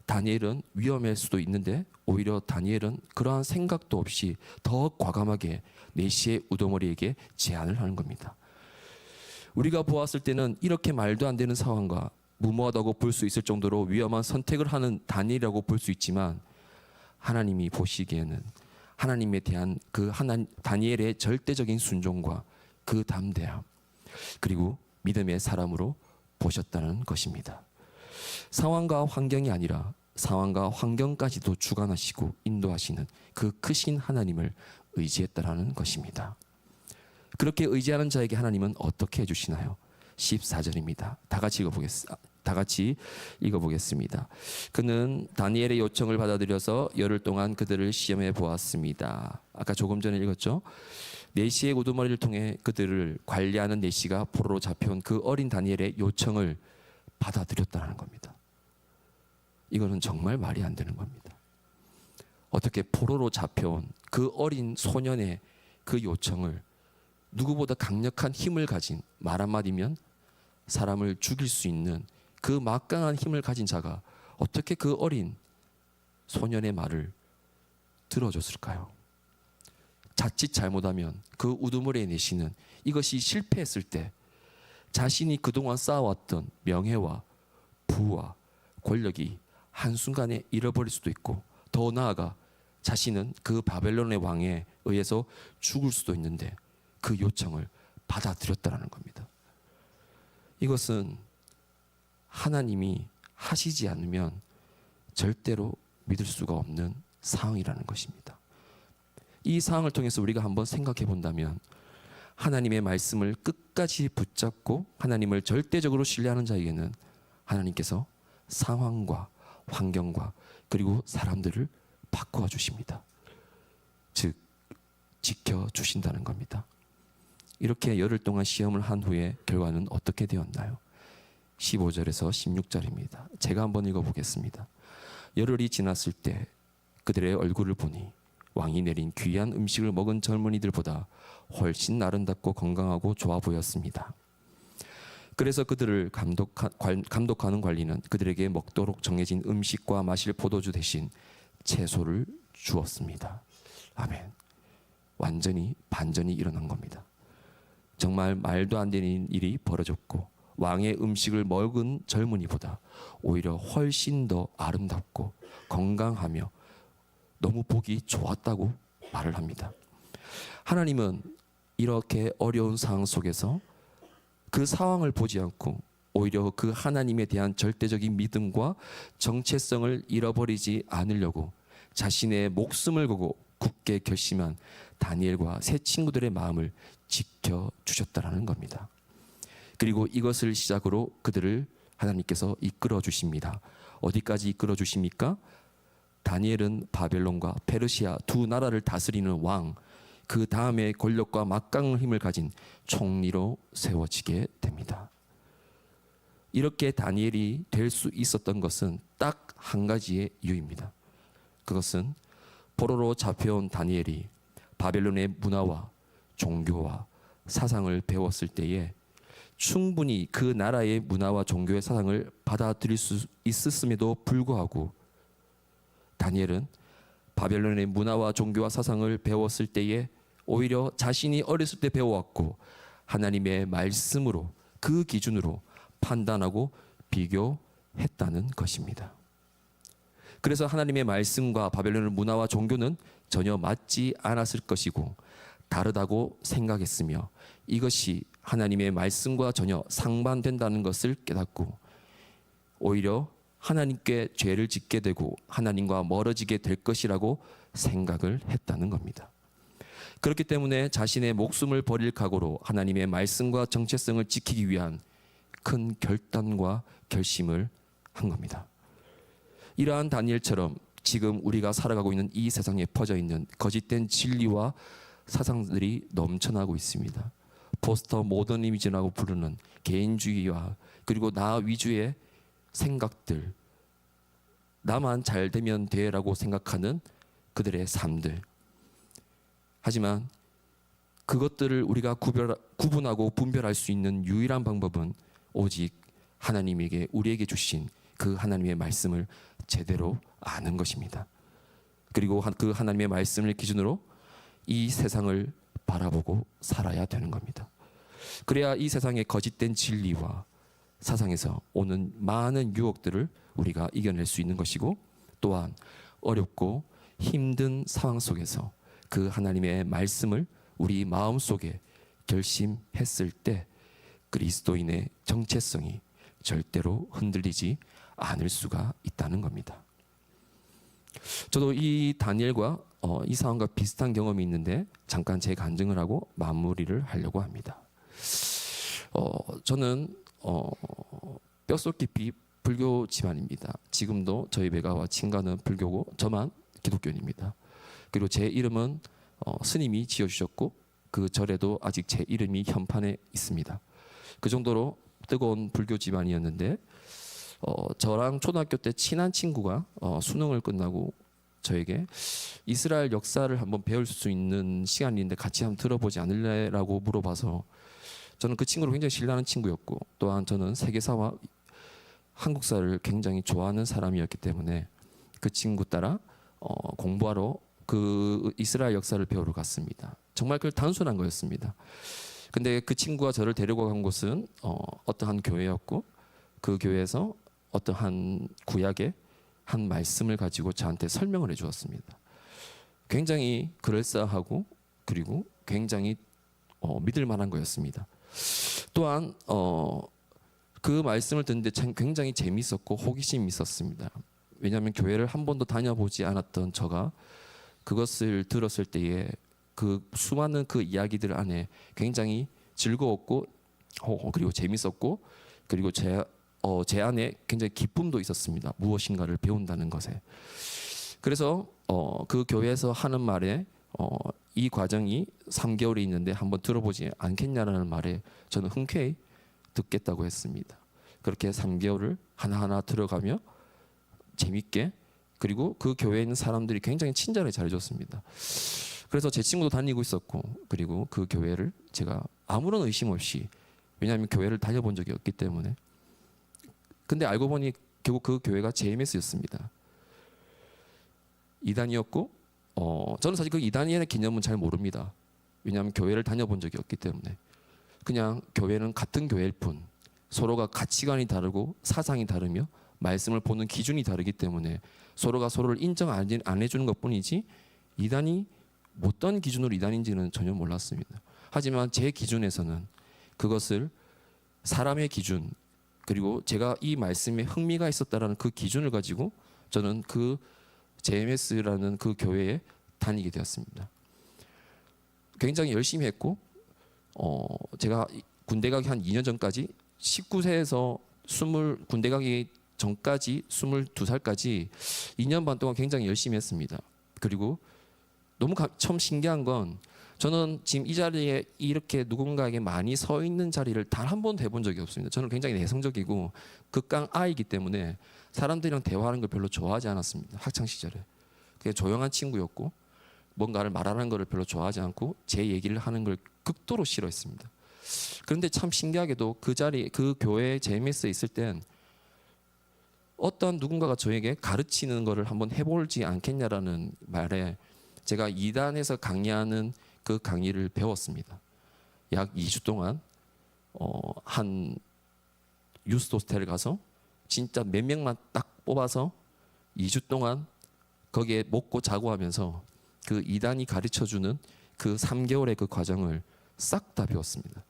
다니엘은 위험할 수도 있는데, 오히려 다니엘은 그러한 생각도 없이 더 과감하게 내시의 우두머리에게 제안을 하는 겁니다. 우리가 보았을 때는 이렇게 말도 안 되는 상황과 무모하다고 볼 수 있을 정도로 위험한 선택을 하는 다니엘이라고 볼 수 있지만, 하나님이 보시기에는 하나님에 대한 다니엘의 절대적인 순종과 그 담대함, 그리고 믿음의 사람으로 보셨다는 것입니다. 상황과 환경이 아니라 상황과 환경까지도 주관하시고 인도하시는 그 크신 하나님을 의지했다라는 것입니다. 그렇게 의지하는 자에게 하나님은 어떻게 해주시나요? 14절입니다. 다 같이 읽어보겠습니다. 그는 다니엘의 요청을 받아들여서 열흘 동안 그들을 시험해 보았습니다. 아까 조금 전에 읽었죠? 내시의 우두머리를 통해 그들을 관리하는 내시가 포로로 잡혀온 그 어린 다니엘의 요청을 받아들였다는 겁니다. 이거는 정말 말이 안 되는 겁니다. 어떻게 포로로 잡혀온 그 어린 소년의 그 요청을, 누구보다 강력한 힘을 가진, 말 한마디면 사람을 죽일 수 있는 그 막강한 힘을 가진 자가 어떻게 그 어린 소년의 말을 들어줬을까요? 자칫 잘못하면 그 우두머리의 내시는 이것이 실패했을 때 자신이 그동안 쌓아왔던 명예와 부와 권력이 한순간에 잃어버릴 수도 있고, 더 나아가 자신은 그 바벨론의 왕에 의해서 죽을 수도 있는데 그 요청을 받아들였다는 겁니다. 이것은 하나님이 하시지 않으면 절대로 믿을 수가 없는 상황이라는 것입니다. 이 상황을 통해서 우리가 한번 생각해 본다면, 하나님의 말씀을 끝까지 붙잡고 하나님을 절대적으로 신뢰하는 자에게는 하나님께서 상황과 환경과 그리고 사람들을 바꾸어 주십니다. 즉 지켜주신다는 겁니다. 이렇게 열흘 동안 시험을 한 후에 결과는 어떻게 되었나요? 15절에서 16절입니다. 제가 한번 읽어보겠습니다. 열흘이 지났을 때 그들의 얼굴을 보니 왕이 내린 귀한 음식을 먹은 젊은이들보다 훨씬 아름답고 건강하고 좋아 보였습니다. 그래서 그들을 감독하는 관리는 그들에게 먹도록 정해진 음식과 마실 포도주 대신 채소를 주었습니다. 아멘. 완전히 반전이 일어난 겁니다. 정말 말도 안 되는 일이 벌어졌고, 왕의 음식을 먹은 젊은이보다 오히려 훨씬 더 아름답고 건강하며 너무 보기 좋았다고 말을 합니다. 하나님은 이렇게 어려운 상황 속에서 그 상황을 보지 않고 오히려 그 하나님에 대한 절대적인 믿음과 정체성을 잃어버리지 않으려고 자신의 목숨을 걸고 굳게 결심한 다니엘과 세 친구들의 마음을 지켜주셨다라는 겁니다. 그리고 이것을 시작으로 그들을 하나님께서 이끌어 주십니다. 어디까지 이끌어 주십니까? 다니엘은 바벨론과 페르시아 두 나라를 다스리는 왕, 그 다음에 권력과 막강한 힘을 가진 총리로 세워지게 됩니다. 이렇게 다니엘이 될 수 있었던 것은 딱 한 가지의 이유입니다. 그것은 포로로 잡혀온 다니엘이 바벨론의 문화와 종교와 사상을 배웠을 때에 충분히 그 나라의 문화와 종교의 사상을 받아들일 수 있었음에도 불구하고, 다니엘은 바벨론의 문화와 종교와 사상을 배웠을 때에 오히려 자신이 어렸을 때 배워왔고 하나님의 말씀으로, 그 기준으로 판단하고 비교했다는 것입니다. 그래서 하나님의 말씀과 바벨론의 문화와 종교는 전혀 맞지 않았을 것이고 다르다고 생각했으며, 이것이 하나님의 말씀과 전혀 상반된다는 것을 깨닫고 오히려 하나님께 죄를 짓게 되고 하나님과 멀어지게 될 것이라고 생각을 했다는 겁니다. 그렇기 때문에 자신의 목숨을 버릴 각오로 하나님의 말씀과 정체성을 지키기 위한 큰 결단과 결심을 한 겁니다. 이러한 다니엘처럼 지금 우리가 살아가고 있는 이 세상에 퍼져 있는 거짓된 진리와 사상들이 넘쳐나고 있습니다. 포스터 모더니즘이라고 부르는 개인주의와 그리고 나 위주의 생각들, 나만 잘 되면 돼라고 생각하는 그들의 삶들. 하지만 그것들을 우리가 구분하고 분별할 수 있는 유일한 방법은 오직 하나님에게 우리에게 주신 그 하나님의 말씀을 제대로 아는 것입니다. 그리고 그 하나님의 말씀을 기준으로 이 세상을 바라보고 살아야 되는 겁니다. 그래야 이 세상의 거짓된 진리와 사상에서 오는 많은 유혹들을 우리가 이겨낼 수 있는 것이고, 또한 어렵고 힘든 상황 속에서 그 하나님의 말씀을 우리 마음속에 결심했을 때 그리스도인의 정체성이 절대로 흔들리지 않을 수가 있다는 겁니다. 저도 이 다니엘과 이 상황과 비슷한 경험이 있는데 잠깐 제 간증을 하고 마무리를 하려고 합니다. 저는 뼛속 깊이 불교 집안입니다. 지금도 저희 배가와 친가는 불교고 저만 기독교인입니다. 그리고 제 이름은 스님이 지어주셨고 그 절에도 아직 제 이름이 현판에 있습니다. 그 정도로 뜨거운 불교 집안이었는데 저랑 초등학교 때 친한 친구가 수능을 끝나고 저에게 이스라엘 역사를 한번 배울 수 있는 시간이 있는데 같이 한번 들어보지 않을래라고 물어봐서 저는 그 친구를 굉장히 신뢰하는 친구였고, 또한 저는 세계사와 한국사를 굉장히 좋아하는 사람이었기 때문에 그 친구 따라 공부하러 그 이스라엘 역사를 배우러 갔습니다. 정말 그 단순한 거였습니다. 근데 그 친구가 저를 데리고 간 곳은 어떠한 교회였고, 그 교회에서 어떠한 구약의 한 말씀을 가지고 저한테 설명을 해주었습니다. 굉장히 그럴싸하고 그리고 굉장히 믿을 만한 거였습니다. 또한 그 말씀을 듣는데 참 굉장히 재밌었고 호기심이 있었습니다. 왜냐하면 교회를 한 번도 다녀보지 않았던 저가 그것을 들었을 때에 그 수많은 그 이야기들 안에 굉장히 즐거웠고 그리고 재밌었고, 그리고 제 안에 굉장히 기쁨도 있었습니다. 무엇인가를 배운다는 것에. 그래서 그 교회에서 하는 말에 이 과정이 3개월이 있는데 한번 들어보지 않겠냐라는 말에 저는 흔쾌히 듣겠다고 했습니다. 그렇게 3개월을 하나하나 들어가며 재밌게, 그리고 그 교회에 있는 사람들이 굉장히 친절하게 잘해줬습니다. 그래서 제 친구도 다니고 있었고, 그리고 그 교회를 제가 아무런 의심 없이, 왜냐하면 교회를 다녀본 적이 없기 때문에. 근데 알고 보니 결국 그 교회가 JMS였습니다. 이단이었고, 저는 사실 그 이단의 개념은 잘 모릅니다. 왜냐하면 교회를 다녀본 적이 없기 때문에. 그냥 교회는 같은 교회일 뿐, 서로가 가치관이 다르고 사상이 다르며 말씀을 보는 기준이 다르기 때문에 서로가 서로를 인정 안 해주는 것뿐이지 이단이 어떤 기준으로 이단인지는 전혀 몰랐습니다. 하지만 제 기준에서는 그것을 사람의 기준, 그리고 제가 이 말씀에 흥미가 있었다라는 그 기준을 가지고 저는 그 JMS라는 그 교회에 다니게 되었습니다. 굉장히 열심히 했고, 제가 군대 가기 한 2년 전까지 19세에서 군대 가기 전까지 22살까지 2년 반 동안 굉장히 열심히 했습니다. 그리고 너무 처음 신기한 건, 저는 지금 이 자리에 이렇게 누군가에게 많이 서 있는 자리를 단 한 번도 해본 적이 없습니다. 저는 굉장히 내성적이고 극강 아이기 때문에 사람들이랑 대화하는 걸 별로 좋아하지 않았습니다. 학창 시절에. 그게 조용한 친구였고, 뭔가를 말하는 것을 별로 좋아하지 않고 제 얘기를 하는 걸 극도로 싫어했습니다. 그런데 참 신기하게도 그 자리, 그 교회 JMS에 있을 땐 어떤 누군가가 저에게 가르치는 것을 한번 해보지 않겠냐라는 말에 제가 2단에서 강의하는 그 강의를 배웠습니다. 약 2주 동안 한 유스트 호스텔을 가서 진짜 몇 명만 딱 뽑아서 2주 동안 거기에 먹고 자고 하면서 그 2단이 가르쳐주는 그 3개월의 그 과정을 싹 다 배웠습니다.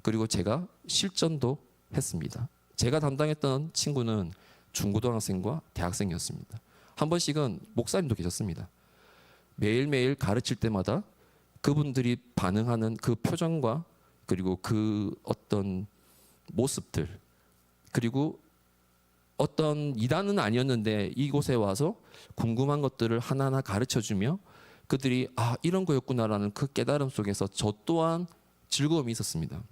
그리고 제가 실전도 했습니다. 제가 담당했던 친구는 중고등학생과 대학생이었습니다. 한 번씩은 목사님도 계셨습니다. 매일매일 가르칠 때마다 그분들이 반응하는 그 표정과 그리고 그 어떤 모습들, 그리고 어떤 이단은 아니었는데 이곳에 와서 궁금한 것들을 하나하나 가르쳐주며 그들이 아 이런 거였구나라는 그 깨달음 속에서 저 또한 즐거움이 있었습니다.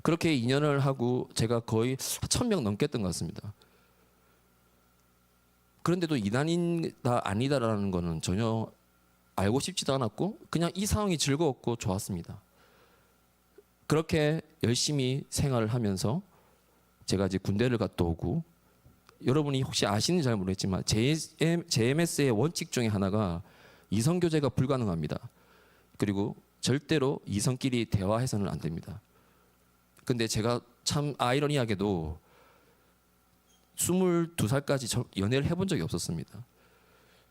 그렇게 2년을 하고 제가 거의 1000명 넘게 했던 것 같습니다. 그런데도 이단이다 아니다라는 거는 전혀 알고 싶지도 않았고 그냥 이 상황이 즐거웠고 좋았습니다. 그렇게 열심히 생활을 하면서 제가 이제 군대를 갔다 오고, 여러분이 혹시 아시는지 잘 모르겠지만 JMS의 원칙 중에 하나가 이성 교제가 불가능합니다. 그리고 절대로 이성끼리 대화해서는 안 됩니다. 근데 제가 참 아이러니하게도 22살까지 연애를 해본 적이 없었습니다.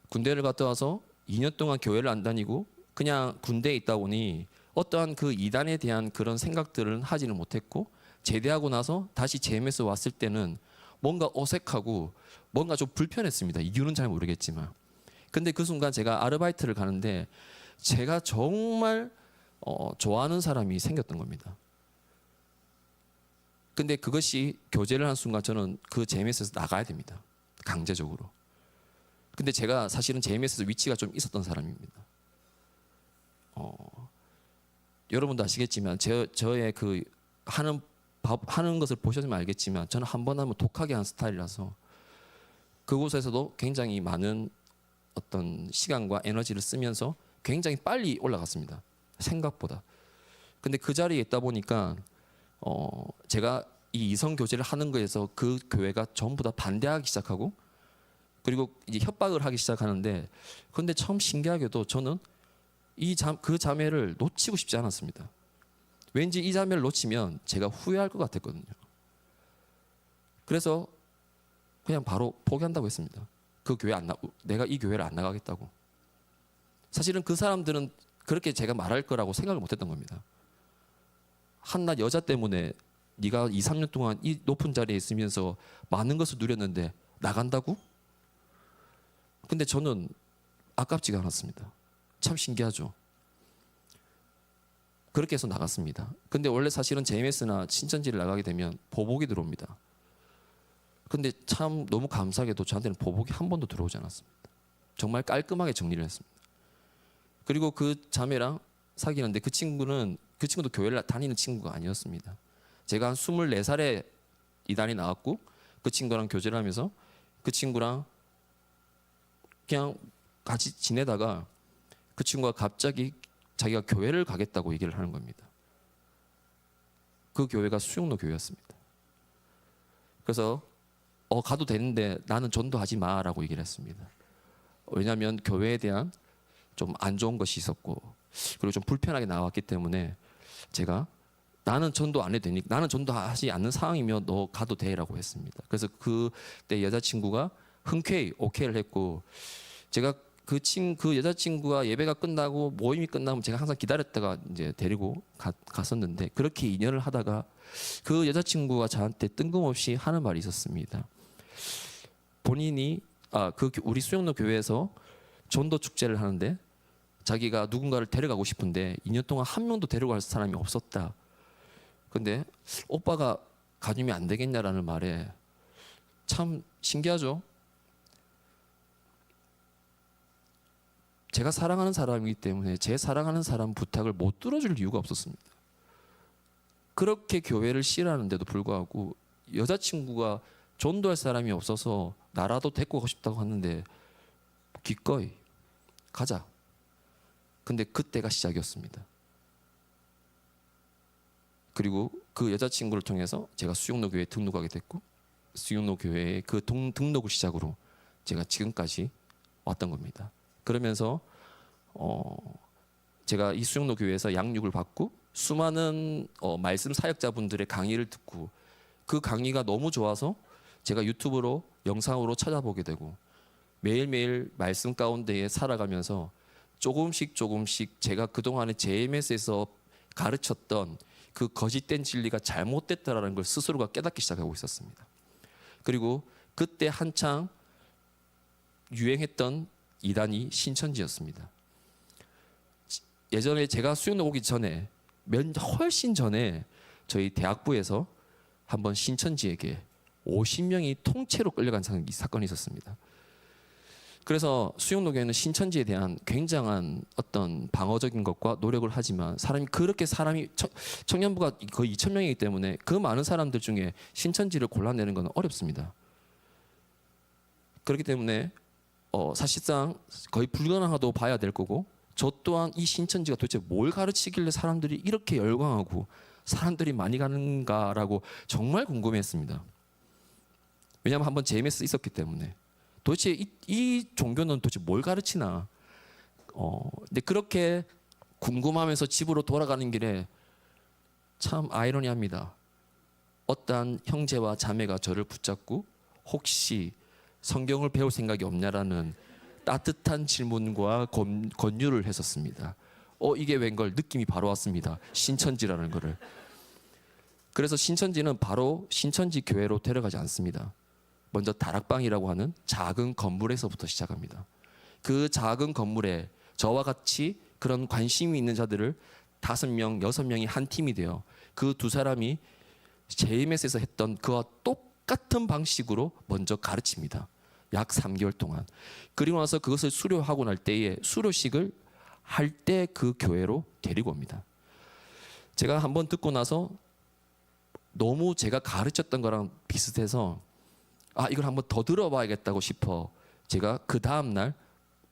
군대를 갔다 와서 2년 동안 교회를 안 다니고 그냥 군대에 있다 보니 어떠한 그 이단에 대한 그런 생각들은 하지는 못했고, 제대하고 나서 다시 JMS 왔을 때는 뭔가 어색하고 뭔가 좀 불편했습니다. 이유는 잘 모르겠지만. 근데 그 순간 제가 아르바이트를 가는데 제가 정말 좋아하는 사람이 생겼던 겁니다. 근데 그것이 교제를 한 순간 저는 그 JMS에서 나가야 됩니다. 강제적으로. 근데 제가 사실은 JMS에서 위치가 좀 있었던 사람입니다. 여러분도 아시겠지만 저의 그 하는 것을 보시면 알겠지만 저는 한 번 하면 독하게 하는 스타일이라서 그곳에서도 굉장히 많은 어떤 시간과 에너지를 쓰면서 굉장히 빨리 올라갔습니다. 생각보다. 근데 그 자리에 있다 보니까 제가 이 이성 교제를 하는 거에서 그 교회가 전부 다 반대하기 시작하고, 그리고 이제 협박을 하기 시작하는데, 그런데 참 신기하게도 저는 그 자매를 놓치고 싶지 않았습니다. 왠지 이 자매를 놓치면 제가 후회할 것 같았거든요. 그래서 그냥 바로 포기한다고 했습니다. 내가 이 교회를 안 나가겠다고. 사실은 그 사람들은 그렇게 제가 말할 거라고 생각을 못했던 겁니다. 한낱 여자 때문에 네가 2, 3년 동안 이 높은 자리에 있으면서 많은 것을 누렸는데 나간다고? 근데 저는 아깝지가 않았습니다. 참 신기하죠. 그렇게 해서 나갔습니다. 근데 원래 사실은 JMS나 신천지를 나가게 되면 보복이 들어옵니다. 근데 참 너무 감사하게도 저한테는 보복이 한 번도 들어오지 않았습니다. 정말 깔끔하게 정리를 했습니다. 그리고 그 자매랑 사귀는데 그 친구도 교회를 다니는 친구가 아니었습니다. 제가 한 24살에 이단이 나왔고 그 친구랑 교제를 하면서 그 친구랑 그냥 같이 지내다가 그 친구가 갑자기 자기가 교회를 가겠다고 얘기를 하는 겁니다. 그 교회가 수용로 교회였습니다. 그래서 가도 되는데 나는 전도하지 마라고 얘기를 했습니다. 왜냐하면 교회에 대한 좀 안 좋은 것이 있었고, 그리고 좀 불편하게 나왔기 때문에 제가 나는 전도 안 해도 되니까, 나는 전도하지 않는 상황이면 너 가도 돼라고 했습니다. 그래서 그때 여자친구가 흔쾌히 오케이를 했고, 제가 그 여자친구가 예배가 끝나고 모임이 끝나면 제가 항상 기다렸다가 이제 데리고 갔었는데, 그렇게 2년을 하다가 그 여자친구가 저한테 뜬금없이 하는 말이 있었습니다. 본인이 우리 수영로 교회에서 전도 축제를 하는데 자기가 누군가를 데려가고 싶은데 2년 동안 한 명도 데려갈 사람이 없었다. 근데 오빠가 가주면 안 되겠냐라는 말에 참 신기하죠. 제가 사랑하는 사람이기 때문에 제 사랑하는 사람 부탁을 못 들어줄 이유가 없었습니다. 그렇게 교회를 싫어하는데도 불구하고 여자친구가 전도할 사람이 없어서 나라도 데리고 가고 싶다고 하는데 기꺼이 가자. 근데 그때가 시작이었습니다. 그리고 그 여자친구를 통해서 제가 수용로 교회에 등록하게 됐고, 수용로 교회의 그 등록을 시작으로 제가 지금까지 왔던 겁니다. 그러면서 제가 이 수용로 교회에서 양육을 받고 수많은 말씀 사역자분들의 강의를 듣고, 그 강의가 너무 좋아서 제가 유튜브로 영상으로 찾아보게 되고, 매일매일 말씀 가운데에 살아가면서 조금씩 제가 그동안에 JMS에서 가르쳤던 그 거짓된 진리가 잘못됐다라는 걸 스스로가 깨닫기 시작하고 있었습니다. 그리고 그때 한창 유행했던 이단이 신천지였습니다. 예전에 제가 수영로 오기 전에 훨씬 전에 저희 대학부에서 한번 신천지에게 50명이 통째로 끌려간 사건이 있었습니다. 그래서 수영로교회는 신천지에 대한 굉장한 어떤 방어적인 것과 노력을 하지만 청년부가 거의 2,000명이기 때문에 그 많은 사람들 중에 신천지를 골라내는 것은 어렵습니다. 그렇기 때문에 사실상 거의 불가능하다고 봐야 될 거고, 저 또한 이 신천지가 도대체 뭘 가르치길래 사람들이 이렇게 열광하고 사람들이 많이 가는가라고 정말 궁금했습니다. 왜냐하면 한번 JMS 있었기 때문에 도대체 이 종교는 도대체 뭘 가르치나. 근데 그렇게 궁금하면서 집으로 돌아가는 길에 참 아이러니합니다. 어떠한 형제와 자매가 저를 붙잡고 혹시 성경을 배울 생각이 없냐라는 따뜻한 질문과 권유를 했었습니다. 이게 웬걸 느낌이 바로 왔습니다. 신천지라는 거를. 그래서 신천지는 바로 신천지 교회로 데려가지 않습니다. 먼저 다락방이라고 하는 작은 건물에서부터 시작합니다. 그 작은 건물에 저와 같이 그런 관심이 있는 자들을 5명, 6명이 한 팀이 되어 그 두 사람이 JMS에서 했던 그와 똑같은 방식으로 먼저 가르칩니다. 약 3개월 동안. 그리고 나서 그것을 수료하고 날 때에 수료식을 할 때 그 교회로 데리고 옵니다. 제가 한번 듣고 나서 너무 제가 가르쳤던 거랑 비슷해서 이걸 한번 더 들어봐야겠다고 싶어 제가 그 다음날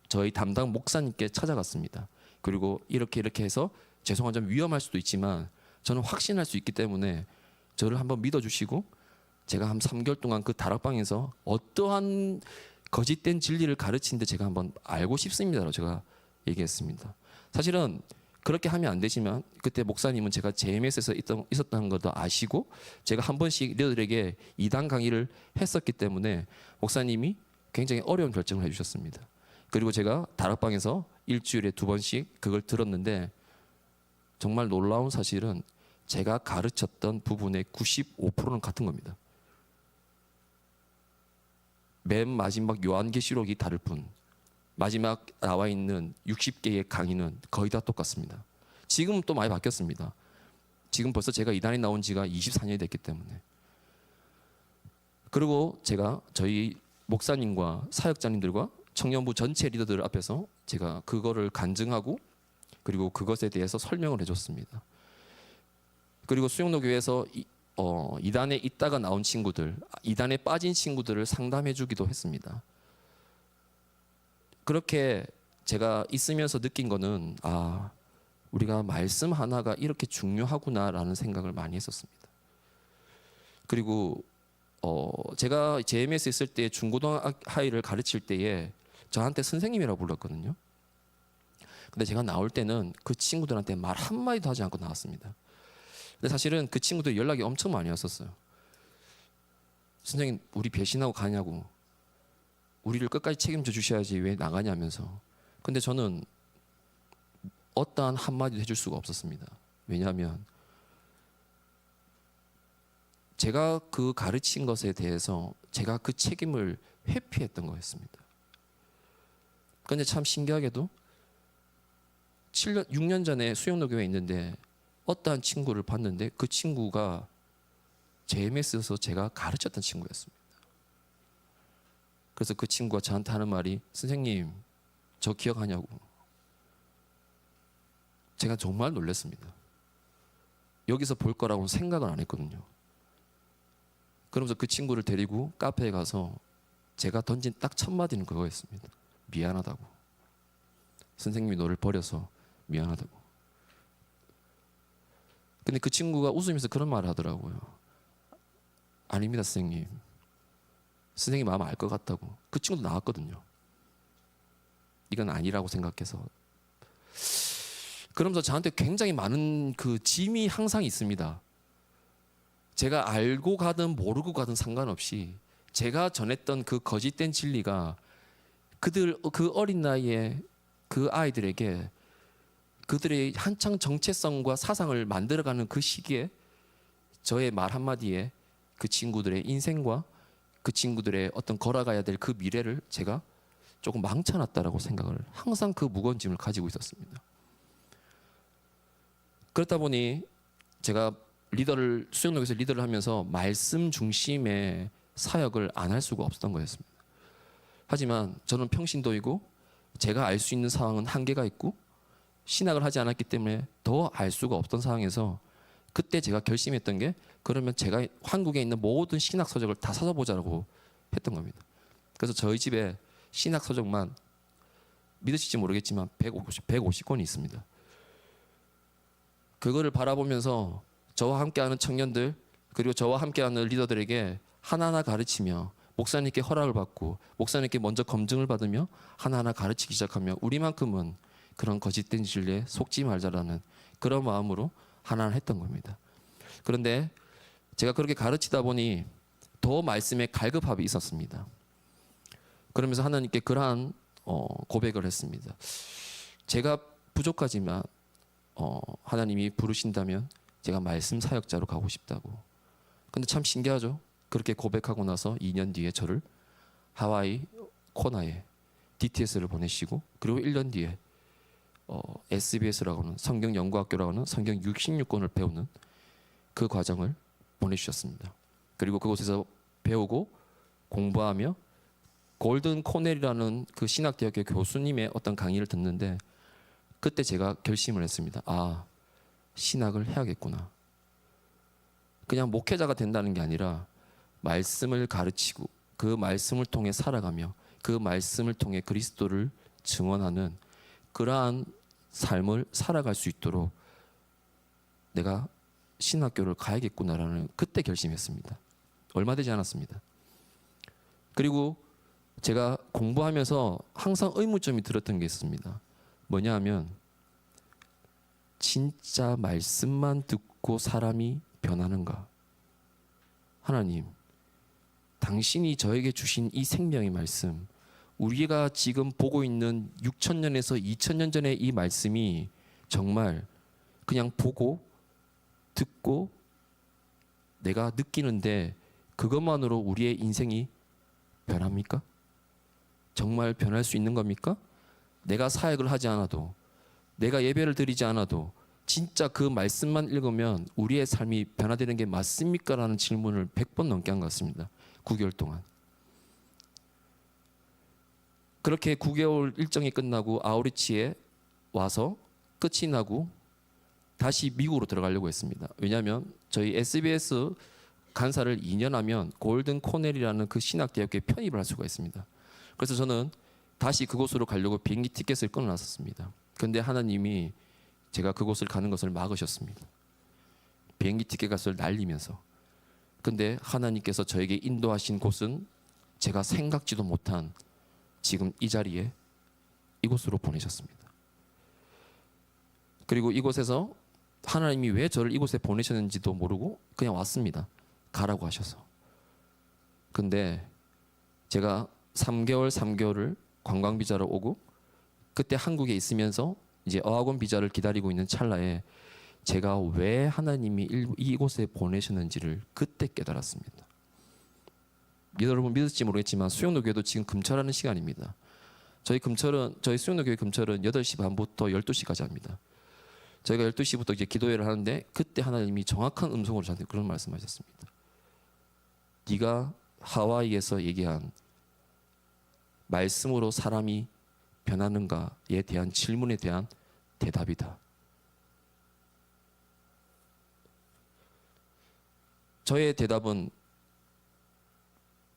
저희 담당 목사님께 찾아갔습니다. 그리고 이렇게 해서 죄송한 점 위험할 수도 있지만 저는 확신할 수 있기 때문에 저를 한번 믿어주시고 제가 한 3개월 동안 그 다락방에서 어떠한 거짓된 진리를 가르치는데 제가 한번 알고 싶습니다라고 제가 얘기했습니다. 사실은 그렇게 하면 안 되지만 그때 목사님은 제가 JMS에서 있었다는 것도 아시고 제가 한 번씩 리더들에게 이단 강의를 했었기 때문에 목사님이 굉장히 어려운 결정을 해주셨습니다. 그리고 제가 다락방에서 일주일에 2번씩 그걸 들었는데 정말 놀라운 사실은 제가 가르쳤던 부분의 95%는 같은 겁니다. 맨 마지막 요한계시록이 다를 뿐 마지막 나와 있는 60개의 강의는 거의 다 똑같습니다. 지금은 또 많이 바뀌었습니다. 지금 벌써 제가 이단에 나온 지가 24년이 됐기 때문에. 그리고 제가 저희 목사님과 사역자님들과 청년부 전체 리더들 앞에서 제가 그거를 간증하고 그리고 그것에 대해서 설명을 해줬습니다. 그리고 수영로교회에서 이단에 있다가 나온 친구들, 이단에 빠진 친구들을 상담해주기도 했습니다. 그렇게 제가 있으면서 느낀 거는 우리가 말씀 하나가 이렇게 중요하구나라는 생각을 많이 했었습니다. 그리고 제가 JMS 있을 때 중고등학교를 가르칠 때에 저한테 선생님이라고 불렀거든요. 근데 제가 나올 때는 그 친구들한테 말 한마디도 하지 않고 나왔습니다. 근데 사실은 그 친구들 연락이 엄청 많이 왔었어요. 선생님 우리 배신하고 가냐고, 우리를 끝까지 책임져 주셔야지 왜 나가냐면서. 근데 저는 어떠한 한마디도 해줄 수가 없었습니다. 왜냐하면 제가 그 가르친 것에 대해서 제가 그 책임을 회피했던 거였습니다. 그런데 참 신기하게도 6년 전에 수영로교회에 있는데 어떠한 친구를 봤는데 그 친구가 JMS에서 제가 가르쳤던 친구였습니다. 그래서 그 친구가 저한테 하는 말이 선생님 저 기억하냐고. 제가 정말 놀랐습니다. 여기서 볼 거라고는 생각을 안 했거든요. 그러면서 그 친구를 데리고 카페에 가서 제가 던진 딱 첫 마디는 그거였습니다. 미안하다고. 선생님이 너를 버려서 미안하다고. 근데 그 친구가 웃으면서 그런 말을 하더라고요. 아닙니다 선생님. 선생님 마음 알 것 같다고. 그 친구도 나왔거든요. 이건 아니라고 생각해서. 그러면서 저한테 굉장히 많은 그 짐이 항상 있습니다. 제가 알고 가든 모르고 가든 상관없이 제가 전했던 그 거짓된 진리가 그 어린 나이에 그 아이들에게 그들의 한창 정체성과 사상을 만들어가는 그 시기에 저의 말 한마디에 그 친구들의 인생과 그 친구들의 어떤 걸어가야 될 그 미래를 제가 조금 망쳐놨다라고 생각을 항상 그 무거운 짐을 가지고 있었습니다. 그렇다 보니 제가 수영록에서 리더를 하면서 말씀 중심의 사역을 안 할 수가 없었던 거였습니다. 하지만 저는 평신도이고 제가 알 수 있는 상황은 한계가 있고 신학을 하지 않았기 때문에 더 알 수가 없던 상황에서 그때 제가 결심했던 게 그러면 제가 한국에 있는 모든 신학 서적을 다 사서 보자라고 했던 겁니다. 그래서 저희 집에 신학 서적만 믿으실지 모르겠지만 150권이 있습니다. 그거를 바라보면서 저와 함께하는 청년들 그리고 저와 함께하는 리더들에게 하나하나 가르치며 목사님께 허락을 받고 목사님께 먼저 검증을 받으며 하나하나 가르치기 시작하며 우리만큼은 그런 거짓된 진리에 속지 말자라는 그런 마음으로 하나하나 했던 겁니다. 그런데 제가 그렇게 가르치다 보니 더 말씀에 갈급함이 있었습니다. 그러면서 하나님께 그러한 고백을 했습니다. 제가 부족하지만 하나님이 부르신다면 제가 말씀 사역자로 가고 싶다고. 근데 참 신기하죠. 그렇게 고백하고 나서 2년 뒤에 저를 하와이 코나에 DTS를 보내시고 그리고 1년 뒤에 SBS라고 하는 성경연구학교라고 하는 성경 66권을 배우는 그 과정을 보내주셨습니다. 그리고 그곳에서 배우고 공부하며 골든 코넬이라는 그 신학대학교 교수님의 어떤 강의를 듣는데 그때 제가 결심을 했습니다. 아, 신학을 해야겠구나. 그냥 목회자가 된다는 게 아니라 말씀을 가르치고 그 말씀을 통해 살아가며 그 말씀을 통해 그리스도를 증언하는 그러한 삶을 살아갈 수 있도록 내가 신학교를 가야겠구나라는 그때 결심했습니다. 얼마 되지 않았습니다. 그리고 제가 공부하면서 항상 의문점이 들었던 게 있습니다. 뭐냐 하면 진짜 말씀만 듣고 사람이 변하는가? 하나님, 당신이 저에게 주신 이 생명의 말씀, 우리가 지금 보고 있는 6,000년에서 2,000년 전의 이 말씀이 정말 그냥 보고 듣고 내가 느끼는데 그것만으로 우리의 인생이 변합니까? 정말 변할 수 있는 겁니까? 내가 사역을 하지 않아도 내가 예배를 드리지 않아도 진짜 그 말씀만 읽으면 우리의 삶이 변화되는 게 맞습니까? 라는 질문을 100번 넘게 한 것 같습니다. 9개월 동안. 그렇게 9개월 일정이 끝나고 아우리치에 와서 끝이 나고 다시 미국으로 들어가려고 했습니다. 왜냐하면 저희 SBS 간사를 2년 하면 골든 코넬이라는 그 신학대학교에 편입을 할 수가 있습니다. 그래서 저는 다시 그곳으로 가려고 비행기 티켓을 끊어놨었습니다. 그런데 하나님이 제가 그곳을 가는 것을 막으셨습니다. 비행기 티켓 값을 날리면서. 근데 하나님께서 저에게 인도하신 곳은 제가 생각지도 못한 지금 이 자리에 이곳으로 보내셨습니다. 그리고 이곳에서 하나님이 왜 저를 이곳에 보내셨는지도 모르고 그냥 왔습니다. 가라고 하셔서. 근데 제가 3개월을 관광 비자로 오고 그때 한국에 있으면서 이제 어학원 비자를 기다리고 있는 찰나에 제가 왜 하나님이 이곳에 보내셨는지를 그때 깨달았습니다. 여러분 믿을지 모르겠지만 수영로교회도 지금 금철하는 시간입니다. 저희 수영로교회 금철은 8시 반부터 12시까지 합니다. 저희가 12시부터 이제 기도회를 하는데 그때 하나님이 정확한 음성으로 저한테 그런 말씀하셨습니다. 네가 하와이에서 얘기한 말씀으로 사람이 변하는가에 대한 질문에 대한 대답이다. 저의 대답은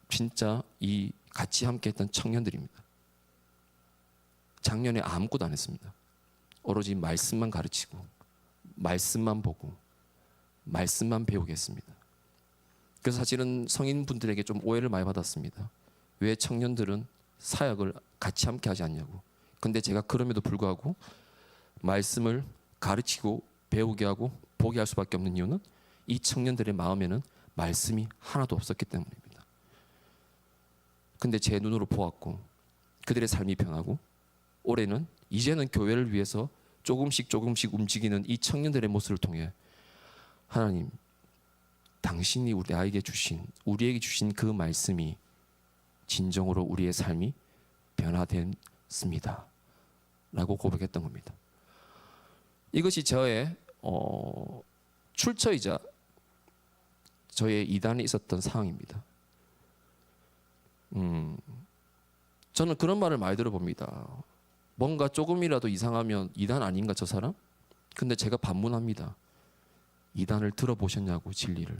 진짜 이 같이 함께했던 청년들입니다. 작년에 아무것도 안 했습니다. 오로지 말씀만 가르치고 말씀만 보고 말씀만 배우겠습니다. 그래서 사실은 성인분들에게 좀 오해를 많이 받았습니다. 왜 청년들은 사역을 같이 함께 하지 않냐고. 근데 제가 그럼에도 불구하고 말씀을 가르치고 배우게 하고 보게 할 수밖에 없는 이유는 이 청년들의 마음에는 말씀이 하나도 없었기 때문입니다. 근데 제 눈으로 보았고 그들의 삶이 변하고 올해는 이제는 교회를 위해서 조금씩 움직이는 이 청년들의 모습을 통해 하나님, 당신이 우리에게 주신 그 말씀이 진정으로 우리의 삶이 변화됐습니다. 라고 고백했던 겁니다. 이것이 저의 출처이자 저의 이단에 있었던 상황입니다. 저는 그런 말을 많이 들어봅니다. 뭔가 조금이라도 이상하면 이단 아닌가 저 사람? 근데 제가 반문합니다. 이단을 들어보셨냐고, 진리를.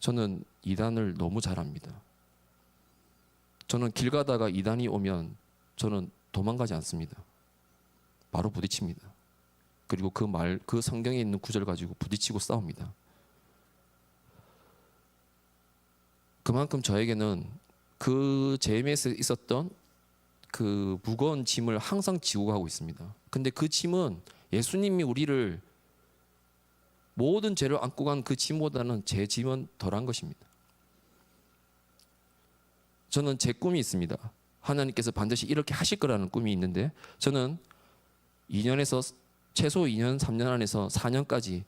저는 이단을 너무 잘 압니다. 저는 길 가다가 이단이 오면 저는 도망가지 않습니다. 바로 부딪힙니다. 그리고 그 성경에 있는 구절 가지고 부딪히고 싸웁니다. 그만큼 저에게는 그 제임에서 있었던 그 무거운 짐을 항상 지고 가고 있습니다. 근데 그 짐은 예수님이 우리를 모든 죄를 안고 간 그 짐보다는 제 짐은 덜한 것입니다. 저는 제 꿈이 있습니다. 하나님께서 반드시 이렇게 하실 거라는 꿈이 있는데, 저는 2년에서 최소 2년, 3년 안에서 4년까지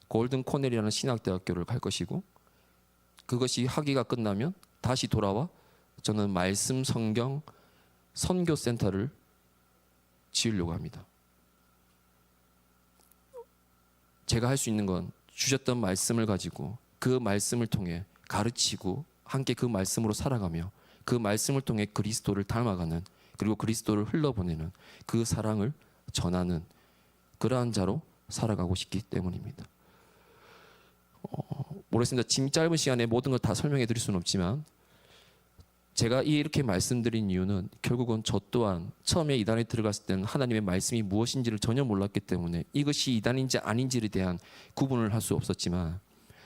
골든 코넬이라는 신학대학교를 갈 것이고, 그것이 학위가 끝나면 다시 돌아와 저는 말씀 성경 선교 센터를 지으려고 합니다. 제가 할 수 있는 건 주셨던 말씀을 가지고 그 말씀을 통해 가르치고 함께 그 말씀으로 살아가며 그 말씀을 통해 그리스도를 닮아가는, 그리고 그리스도를 흘러보내는, 그 사랑을 전하는 그러한 자로 살아가고 싶기 때문입니다. 모르겠습니다. 짐 짧은 시간에 모든 걸 다 설명해 드릴 수는 없지만, 제가 이렇게 말씀드린 이유는 결국은 저 또한 처음에 이단에 들어갔을 때는 하나님의 말씀이 무엇인지를 전혀 몰랐기 때문에 이것이 이단인지 아닌지에 대한 구분을 할 수 없었지만,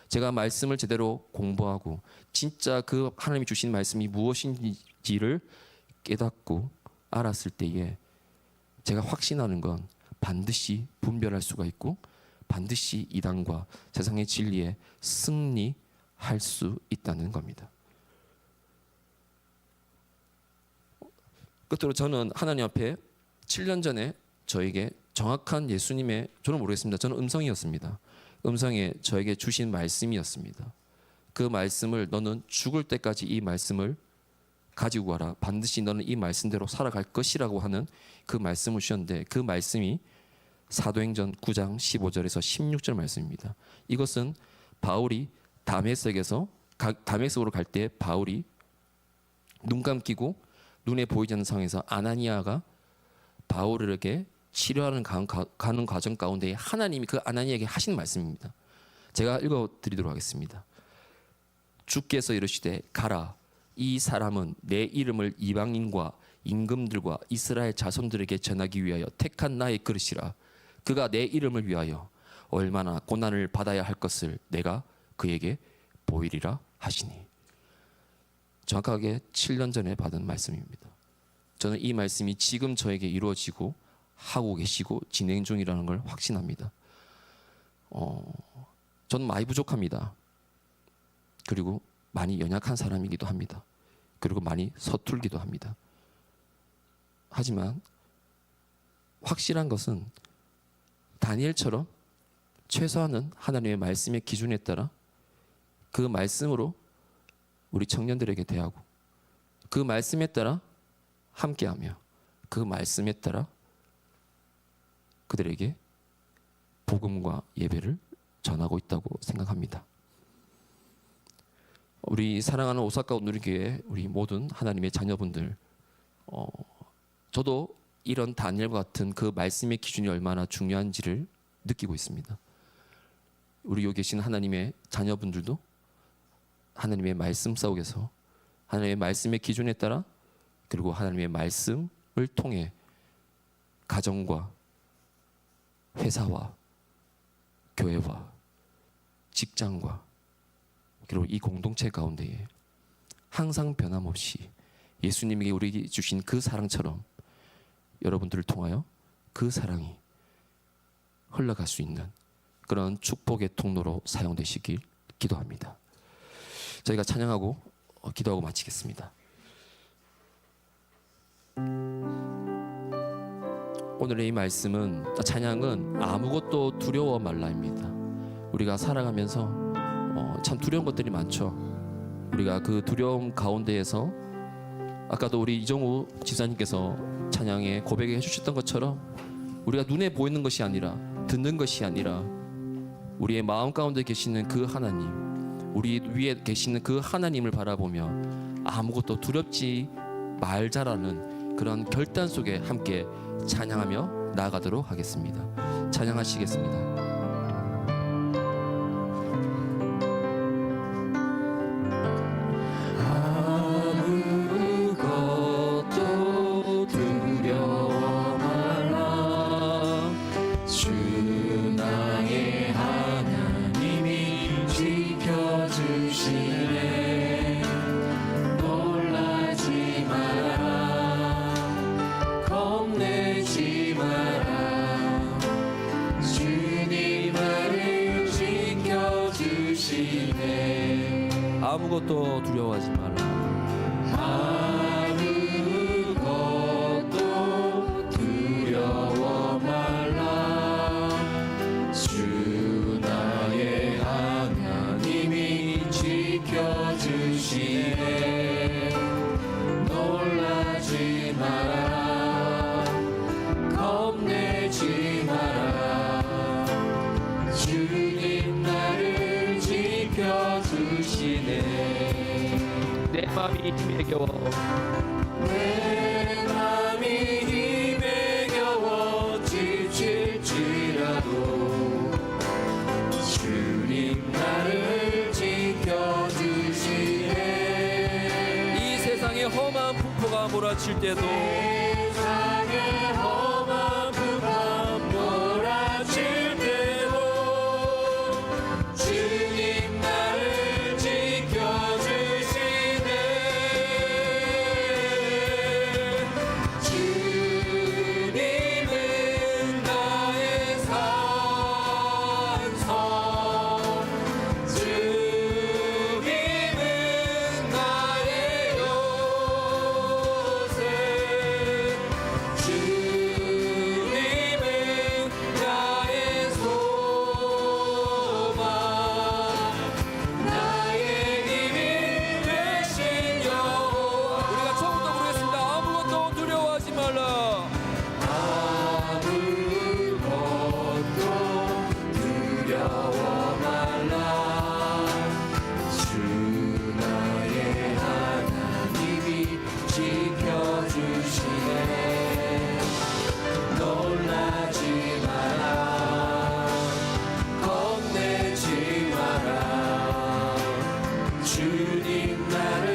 제가 말씀을 제대로 공부하고 진짜 그 하나님이 주신 말씀이 무엇인지를 깨닫고 알았을 때에 제가 확신하는 건 반드시 분별할 수가 있고 반드시 이단과 세상의 진리에 승리할 수 있다는 겁니다. 끝으로 저는 하나님 앞에 7년 전에 저에게 정확한 예수님의, 저는 모르겠습니다. 저는 음성이었습니다. 음성에 저에게 주신 말씀이었습니다. 그 말씀을 너는 죽을 때까지 이 말씀을 가지고 가라. 반드시 너는 이 말씀대로 살아갈 것이라고 하는 그 말씀을 주셨는데, 그 말씀이 사도행전 9장 15절에서 16절 말씀입니다. 이것은 바울이 다메섹으로 갈 때 바울이 눈 감기고 눈에 보이지 않는 상황에서 아나니아가 바울에게 치료하는 가는 과정 가운데 하나님이 그 아나니아에게 하신 말씀입니다. 제가 읽어드리도록 하겠습니다. 주께서 이르시되 가라, 이 사람은 내 이름을 이방인과 임금들과 이스라엘 자손들에게 전하기 위하여 택한 나의 그릇이라. 그가 내 이름을 위하여 얼마나 고난을 받아야 할 것을 내가 그에게 보이리라 하시니. 정확하게 7년 전에 받은 말씀입니다. 저는 이 말씀이 지금 저에게 이루어지고 하고 계시고 진행 중이라는 걸 확신합니다. 저는 많이 부족합니다. 그리고 많이 연약한 사람이기도 합니다. 그리고 많이 서툴기도 합니다. 하지만 확실한 것은 다니엘처럼 최소한은 하나님의 말씀의 기준에 따라 그 말씀으로 우리 청년들에게 대하고 그 말씀에 따라 함께하며 그 말씀에 따라 그들에게 복음과 예배를 전하고 있다고 생각합니다. 우리 사랑하는 오사카 온누리교회 우리 모든 하나님의 자녀분들, 저도 이런 다니엘과 같은 그 말씀의 기준이 얼마나 중요한지를 느끼고 있습니다. 우리 여기 계신 하나님의 자녀분들도 하나님의 말씀 속에서 하나님의 말씀의 기준에 따라, 그리고 하나님의 말씀을 통해 가정과 회사와 교회와 직장과 그리고 이 공동체 가운데에 항상 변함없이 예수님에게 우리에게 주신 그 사랑처럼 여러분들을 통하여 그 사랑이 흘러갈 수 있는 그런 축복의 통로로 사용되시길 기도합니다. 저희가 찬양하고 기도하고 마치겠습니다. 오늘의 이 말씀은, 찬양은 아무것도 두려워 말라입니다. 우리가 살아가면서 참 두려운 것들이 많죠. 우리가 그 두려움 가운데에서 아까도 우리 이정우 집사님께서 찬양에 고백해 주셨던 것처럼 우리가 눈에 보이는 것이 아니라 듣는 것이 아니라 우리의 마음 가운데 계시는 그 하나님, 우리 위에 계시는 그 하나님을 바라보며 아무것도 두렵지 말자라는 그런 결단 속에 함께 찬양하며 나아가도록 하겠습니다. 찬양하시겠습니다. 아무것도 두려워 말라. 주 나의 하나님이 지켜주시네. 놀라지 마라. 겁내지 마라. 주님 나를 지켜주시네. 아무것도 두려워하지 말라. 아무것도 두려워 말라. 주 나의 하나님이 지켜주시네. 놀라지 마라. 겁내지 마라. 주님 나를 지켜주시네. 내 맘이 힘에 겨워 내 맘이 힘에 겨워 지칠지라도 주님 나를 지켜주시네. 이 세상의 험한 풍파가 몰아칠 때도 세상의 험한 풍파 몰아칠 때도 주님 나를 지켜주시네. 주님은 나의 산성, 주님은 나의 요새, 주님은 나의 소망, 나의 힘이 되신 여호와. 우리가 처음부터 부르겠습니다. 아무것도 두려워하지 말라. 아무것도 두려워 말라. 주 나의 하나님이 지켜주시네. 놀라지 마라. 겁내지 마라. 주님 나를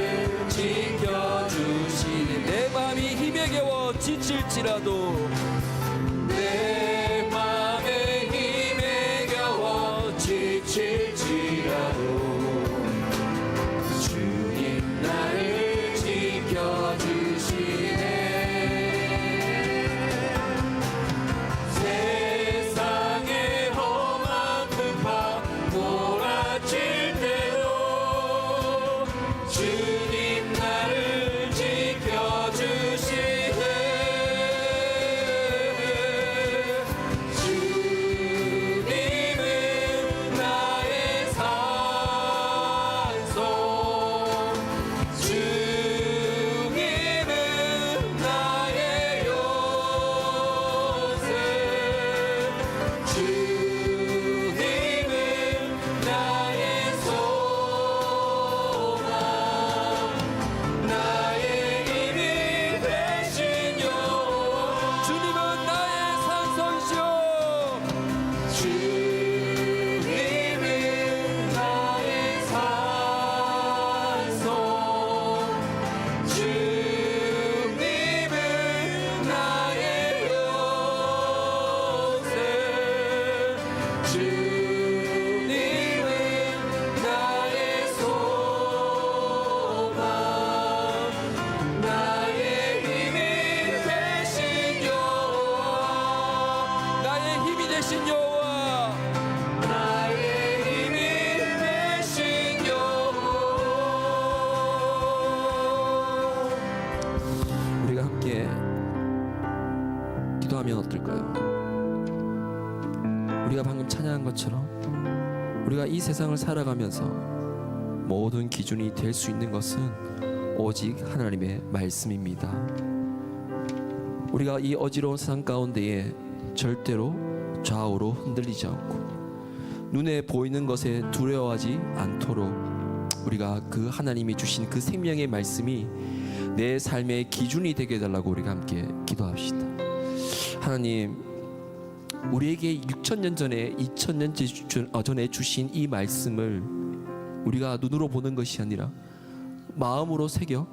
지켜주시네. 내 맘이 힘에 겨워 지칠지라도 내 맘의 힘에 겨워 지칠지라도 주님 나를 지켜주시네. 세상의 험한 풍파 몰아칠 때도 주님 나를 지켜주시네. 주님은 나의 산성, 주님은 나의 요새, 주님은 나의 소망, 나의 힘이 되신 여호와. 주님은 나의 산성이시오. 주님은 나의 산성, 주님은 나의 요새, 주님은 나의 소망, 나의 힘이 되신 여호와. 나의 힘이 되신 여호와. 나의 힘이 되신 여호와. 우리가 함께 기도하면 어떨까요? 우리가 방금 찬양한 것처럼 우리가 이 세상을 살아가면서 모든 기준이 될 수 있는 것은 오직 하나님의 말씀입니다. 우리가 이 어지러운 세상 가운데에 절대로 좌우로 흔들리지 않고 눈에 보이는 것에 두려워하지 않도록 우리가 그 하나님이 주신 그 생명의 말씀이 내 삶의 기준이 되게 해달라고 우리가 함께 기도합시다. 하나님, 우리에게 6,000년 전에 2,000년 전에 주신 이 말씀을 우리가 눈으로 보는 것이 아니라 마음으로 새겨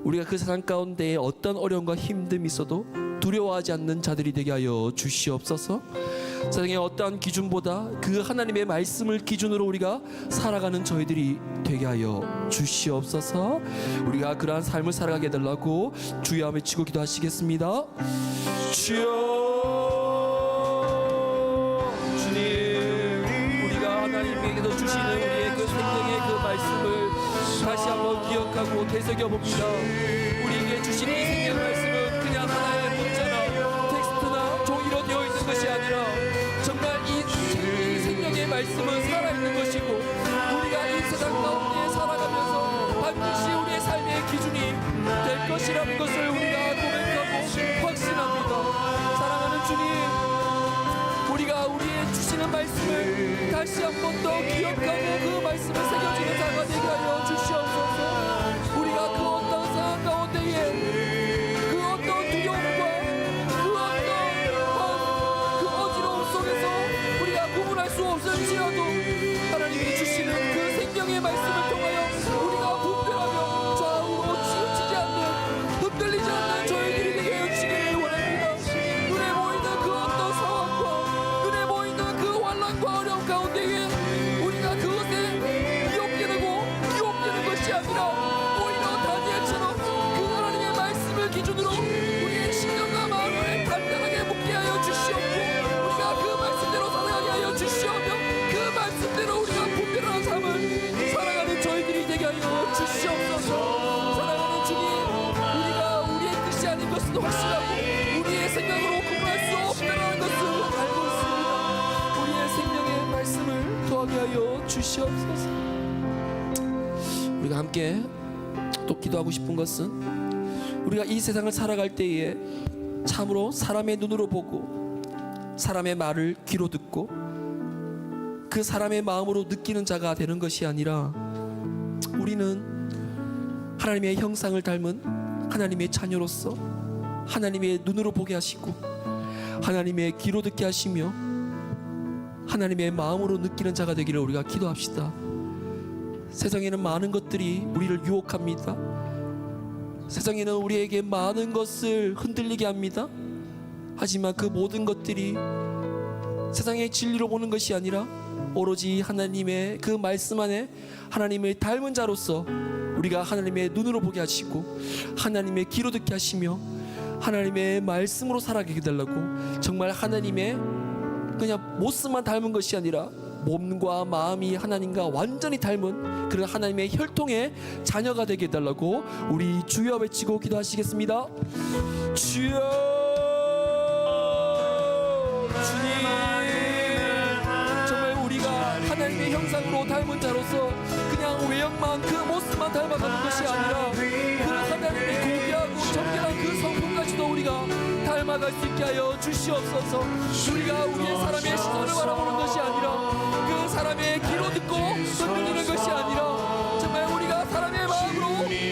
우리가 그 세상 가운데에 어떤 어려움과 힘듦이 있어도 두려워하지 않는 자들이 되게 하여 주시옵소서. 세상의 어떠한 기준보다 그 하나님의 말씀을 기준으로 우리가 살아가는 저희들이 되게 하여 주시옵소서. 우리가 그러한 삶을 살아가게 해달라고 주여 외치고 기도하시겠습니다. 주여, 주님, 우리가 하나님께서 주시는 우리의 그 생명의 그 말씀을 다시 한번 기억하고 되새겨봅니다. 우리에게 주신 이 생명의 말씀은 그냥 하나의 문자나 텍스트나 종이로 되어 있는 것이 아니라 정말 이 생명의 말씀은 살아있는 것이고 우리가 이 세상 가운데 살아가면서 반드시 우리의 삶의 기준이 될 것이라는 것을 우리가 고백하고 확신합니다. 사랑하는 주님, 우리가 우리의 주시는 말씀을 다시 한 번 더 기억하고 그 말씀을 새겨지는 자가 되게 하여 주시옵소서. 우리가 그 어떤 상황 가운데에 그 어떤 두려움과 그 어지러움 속에서 우리가 구분할 수 없을지라도 하나님이 주시는 그 생명의 말씀을 통하여 우리가 분별하며 좌우로 치우치지 않는 흔들리지 않는 저희들이 되게 하여 주시기를 원합니다. 눈에 보이는 그 어떤 상황과 눈에 보이는 그 환난과 어려움 가운데에 우리가 그것에 유혹되는 것이 아니라 오히려 다니엘처럼 그 하나님의 말씀을 기준으로 우리의 신경과 마음을 단단하게 묶게 하여 주시옵고 우리가 그 말씀대로 살아가게 하여 주시오며 그 말씀대로 우리가 분별한 삶을 살아가는 저희들이 되게 하여 주시옵소서. 사랑하는 주님, 우리가 우리의 뜻이 아닌 것은 확실하고 우리의 생각으로 구분할 수 없다는 것을 알고 있습니다. 우리의 생명의 말씀을 더하게 하여 주시옵소서. 우리가 함께 또 기도하고 싶은 것은 우리가 이 세상을 살아갈 때에 참으로 사람의 눈으로 보고 사람의 말을 귀로 듣고 그 사람의 마음으로 느끼는 자가 되는 것이 아니라 우리는 하나님의 형상을 닮은 하나님의 자녀로서 하나님의 눈으로 보게 하시고 하나님의 귀로 듣게 하시며 하나님의 마음으로 느끼는 자가 되기를 우리가 기도합시다. 세상에는 많은 것들이 우리를 유혹합니다. 세상에는 우리에게 많은 것을 흔들리게 합니다. 하지만 그 모든 것들이 세상의 진리로 보는 것이 아니라 오로지 하나님의 그 말씀 안에 하나님을 닮은 자로서 우리가 하나님의 눈으로 보게 하시고 하나님의 귀로 듣게 하시며 하나님의 말씀으로 살아가게 해달라고 정말 하나님의 그냥 모습만 닮은 것이 아니라 몸과 마음이 하나님과 완전히 닮은 그런 하나님의 혈통의 자녀가 되게 해달라고 우리 주여 외치고 기도하시겠습니다. 주여, 주님, 정말 우리가 하나님의 형상으로 닮은 자로서 그냥 외형만 그 모습만 닮아가는 것이 아니라 그 하나님의 고귀하고 정결한 그 성품까지도 우리가 닮아갈 수 있게 하여 주시옵소서. 우리가 우리의 사람의 시선을 바라보는 것이 아니라 그 사람의 귀로 듣고 흔들리는 것이 아니라 정말 우리가 사람의 마음으로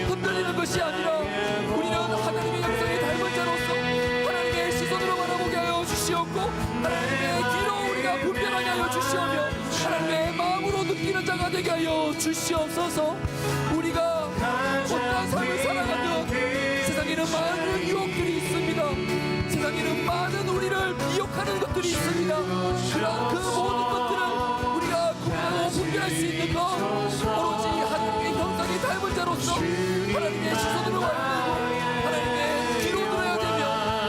흔들리는 것이 아니라 우리는 하나님의 형상에 닮은 자로서 하나님의 시선으로 바라보게 하여 주시옵고 하나님의 귀로 우리가 분별하게 하여 주시오며 하나님의 마음으로 느끼는 자가 되게 하여 주시옵소서. 우리가 어떠한 삶을 살아가든 세상에는 많은 유혹들이 있습니다. 세상에는 많은 우리를 미혹하는 것들이 있습니다. 그런 그 모든 것들을 우리가 구분하고 분별할 수 있는 것 오로지 하나님의 형상이 닮은 자로서 하나님의 시선으로 바라보고 하나님의 귀로 들어야 되며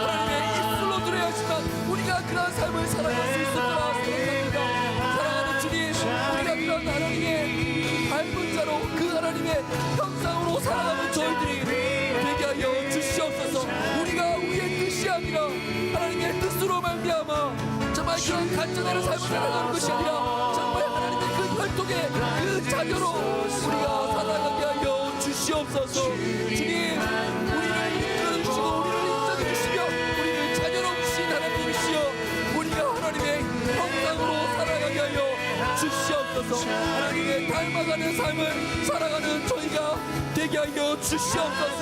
하나님의 입술로 들어야 하지만 우리가 그러한 삶을 살아갈 수 있을 거라 생각합니다. 사랑하는 주님, 우리가 그런 하나님의 닮은 자로 그 하나님의 형상으로 살아가는 저희들이 되게 하여 주시옵소서. 우리가 우리의 뜻이 아니라 하나님의 뜻으로 말미암아 정말 그런 간절한 삶을 살아가는 것이 아니라 정말 하나님의 말씀을 통해 그 자녀로 우리가 살아가게 하여 주시옵소서. 주님, 우리를 이끌어주시고 우리를 인정해주시며 우리를 자녀로 주신 하나님이시여, 우리가 하나님의 형상으로 살아가게 하여 주시옵소서. 하나님의 닮아가는 삶을 살아가는 저희가 되게 하여 주시옵소서.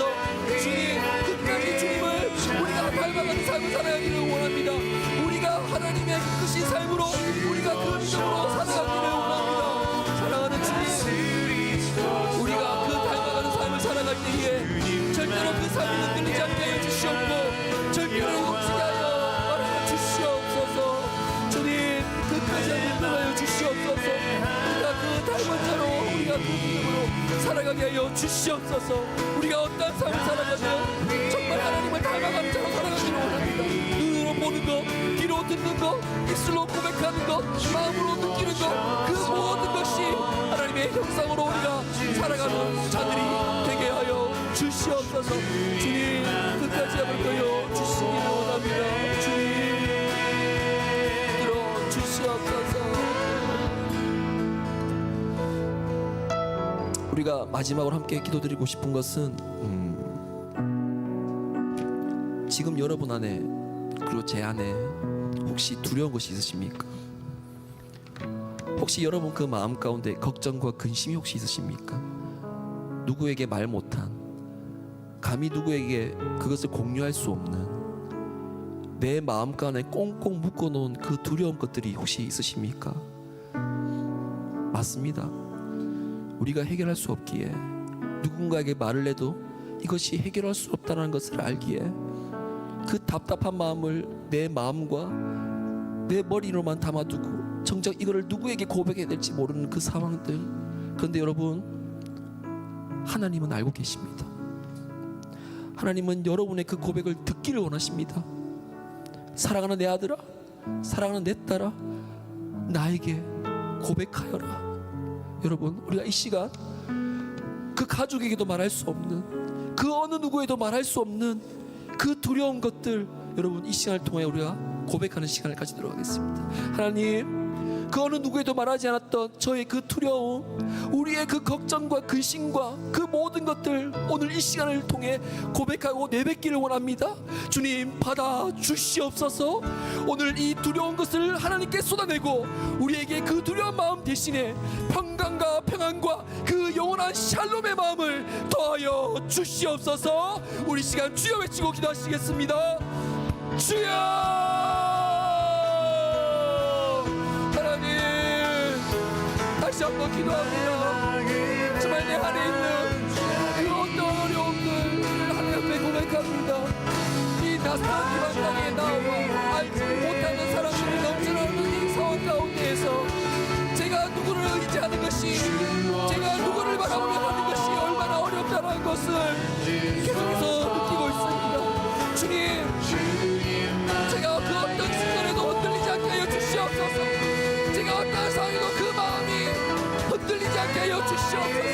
주님, 끝까지 주님을 우리가 닮아가는 삶을 살아가기를 원합니다. 우리가 하나님의 크신 삶으로 우리가 그 믿음으로 살아가기를 원합니다. 사랑하는 주님, 우리가 그 닮아가는 삶을 살아갈 때에 절대로 그 삶이 흔들리지 않게 하여 주시옵고 절대로 놓치게 하여 말아 주시옵소서. 주님, 끝까지 함께 주시옵소서. 우리가 그 닮은 자로 우리가 그 믿음으로 살아가게 하여 주시옵소서. 우리가 어떠한 삶을 살아가면 정말 하나님을 닮아가는 자로 살아가기를 원합니다. 눈으로 보는 것, 귀로 듣는 것, 입술로 고백하는 것, 마음으로 느끼는 것, 그 모든 것이 하나님의 형상으로 우리가 살아가는 자들이 되게 하여 주시옵소서. 주님, 끝까지 함께 하여 주시기를 원합니다. 주님, 들어주시옵소서. 우리가 마지막으로 함께 기도드리고 싶은 것은 지금 여러분 안에 그리고 제 안에 혹시 두려운 것이 있으십니까? 혹시 여러분 그 마음 가운데 걱정과 근심이 혹시 있으십니까? 누구에게 말 못한, 감히 누구에게 그것을 공유할 수 없는 내 마음 가운데 꽁꽁 묶어놓은 그 두려운 것들이 혹시 있으십니까? 맞습니다. 우리가 해결할 수 없기에, 누군가에게 말을 해도 이것이 해결할 수 없다는 것을 알기에 그 답답한 마음을 내 마음과 내 머리로만 담아두고 정작 이거를 누구에게 고백해야 될지 모르는 그 상황들. 그런데 여러분, 하나님은 알고 계십니다. 하나님은 여러분의 그 고백을 듣기를 원하십니다. 사랑하는 내 아들아, 사랑하는 내 딸아, 나에게 고백하여라. 여러분, 우리가 이 시간 그 가족에게도 말할 수 없는, 그 어느 누구에도 말할 수 없는 그 두려운 것들, 여러분 이 시간을 통해 우리가 고백하는 시간을 가지도록 하겠습니다. 하나님, 그 어느 누구에도 말하지 않았던 저의 그 두려움, 우리의 그 걱정과 근심과 그 모든 것들 오늘 이 시간을 통해 고백하고 내뱉기를 원합니다. 주님, 받아 주시옵소서. 오늘 이 두려운 것을 하나님께 쏟아내고 우리에게 그 두려운 마음 대신에 평강과 평안과 그 영원한 샬롬의 마음을 더하여 주시옵소서. 우리 시간 주여 외치고 기도하시겠습니다. 주여! 다시 한번 기도합니다. 정말 내 안에 있는 그 어떤 어려움들 하나님 앞에 고백합니다. 이 낯선 이 땅에 나와 알지 못하는 사람들이 넘쳐나는 이 상황 가운데에서 제가 누구를 의지하는 것이, 제가 누구를 바라보며 하는 것이 얼마나 어렵다는 것을 계속해서 느끼고 있습니다. 주님, 제가 그 어떤 순간에도 흔들리지 않게 하여 주시옵소서. 제가 어떤 상황에도 그 마음이 흔들리지 않게 하여 주시옵소서.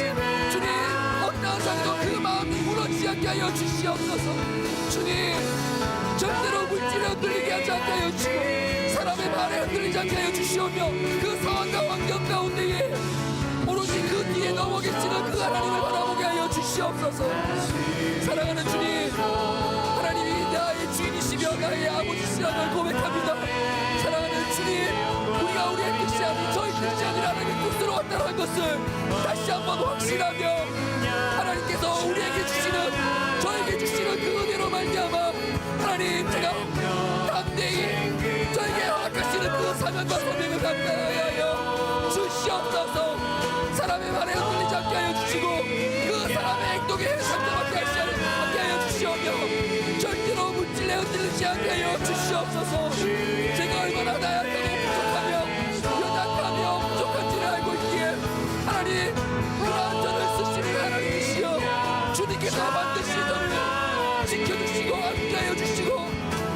주님, 어떤 상황에도 그 마음이 무너지지 않게 하여 주시옵소서. 주님, 절대로 물질에 흔들리게 하지 않게 하여 주시고 사람의 말에 흔들리지 않게 하여 주시오며 그 상황과 환경 가운데에 오로지 그 뒤에 넘어 계시는 그 하나님을 바라보게 하여 주시옵소서. 사랑하는 주님, 하나님이 나의 주인이시며 나의 아버지시라는 걸 고백합니다. 사랑하는 주님, 우리가 우리의 뜻이 아닌 저희 뜻이 아니라 하나님의 뜻으로 왔다는 것을 다시 한번 확신하며 하나님께서 우리에게 주시는, 저에게 주시는 그 은혜로 말미암아 하나님, 제가 담대히 저에게 허락하시는 그 사명과 소명을 감당하여 주시옵소서. 사람의 말에 흔들리지 않게 하여 주시고 그 사람의 행동에 상처받게 하여 주시오며 절대로 물질에 흔들리지 않게 하여 주시옵소서. 제가 얼마나 나약하고 부족하며 연약하며 부족한지를 알고 있기에 하나님, 그러한 저를 쓰시는 하나님이시여, 주님께서 반드시 저를 지켜주시고 함께하여 주시고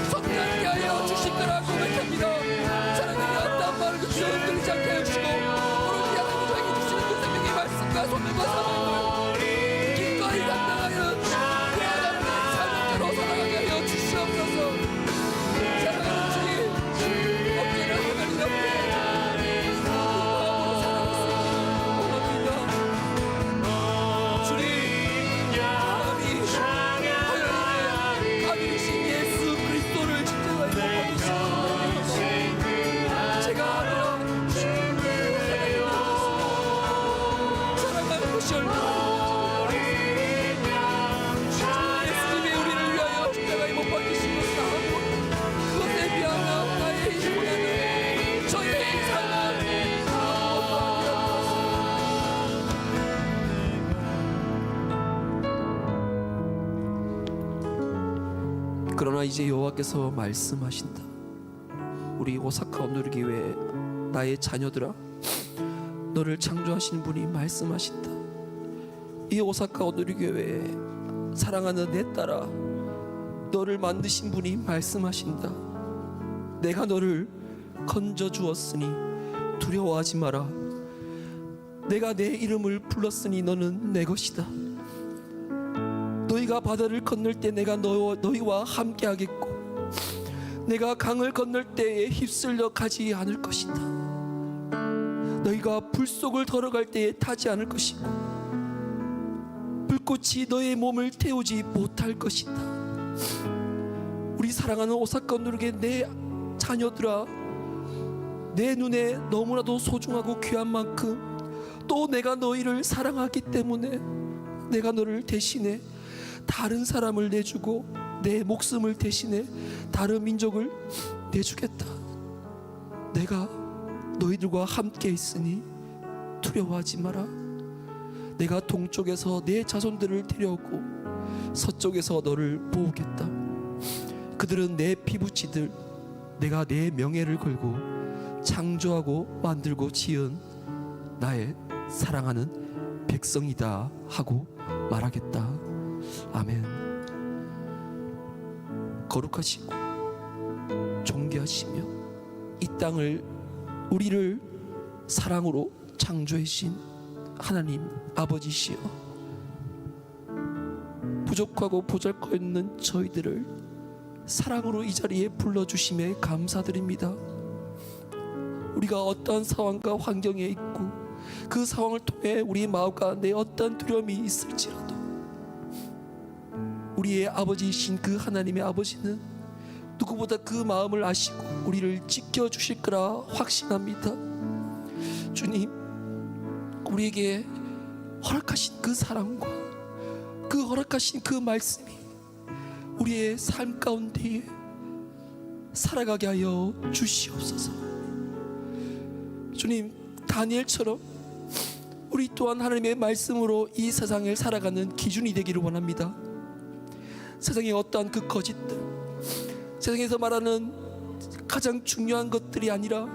성장케 하여 주실 거라 고백합니다. 사랑하는 아담 그러나 이제 여호와께서 말씀하신다. 우리 오사카 온누리교회 나의 자녀들아, 너를 창조하신 분이 말씀하신다. 이 오사카 온누리교회에 사랑하는 내 딸아, 너를 만드신 분이 말씀하신다. 내가 너를 건져 주었으니 두려워하지 마라. 내가 내 이름을 불렀으니 너는 내 것이다. 너희가 바다를 건널 때 내가 너희와 함께 하겠고, 내가 강을 건널 때에 휩쓸려 가지 않을 것이다. 너희가 불 속을 걸어갈 때에 타지 않을 것이고, 불꽃이 너의 몸을 태우지 못할 것이다. 우리 사랑하는 오사카 온누리교회 내 자녀들아, 내 눈에 너무나도 소중하고 귀한 만큼 또 내가 너희를 사랑하기 때문에 내가 너를 대신해 다른 사람을 내주고 내 목숨을 대신해 다른 민족을 내주겠다. 내가 너희들과 함께 있으니 두려워하지 마라. 내가 동쪽에서 내 자손들을 데려오고 서쪽에서 너를 모으겠다. 그들은 내 피부치들, 내가 내 명예를 걸고 창조하고 만들고 지은 나의 사랑하는 백성이다 하고 말하겠다. 아멘. 거룩하시고 존귀하시며 이 땅을 우리를 사랑으로 창조해 주신 하나님 아버지시여, 부족하고 보잘것없는 저희들을 사랑으로 이 자리에 불러주심에 감사드립니다. 우리가 어떠한 상황과 환경에 있고 그 상황을 통해 우리의 마음 가운데 어떠한 두려움이 있을지라도 우리의 아버지이신 그 하나님의 아버지는 누구보다 그 마음을 아시고 우리를 지켜주실 거라 확신합니다. 주님, 우리에게 허락하신 그 사랑과 그 허락하신 그 말씀이 우리의 삶 가운데에 살아가게 하여 주시옵소서. 주님, 다니엘처럼 우리 또한 하나님의 말씀으로 이 세상을 살아가는 기준이 되기를 원합니다. 세상의 어떠한 그 거짓들, 세상에서 말하는 가장 중요한 것들이 아니라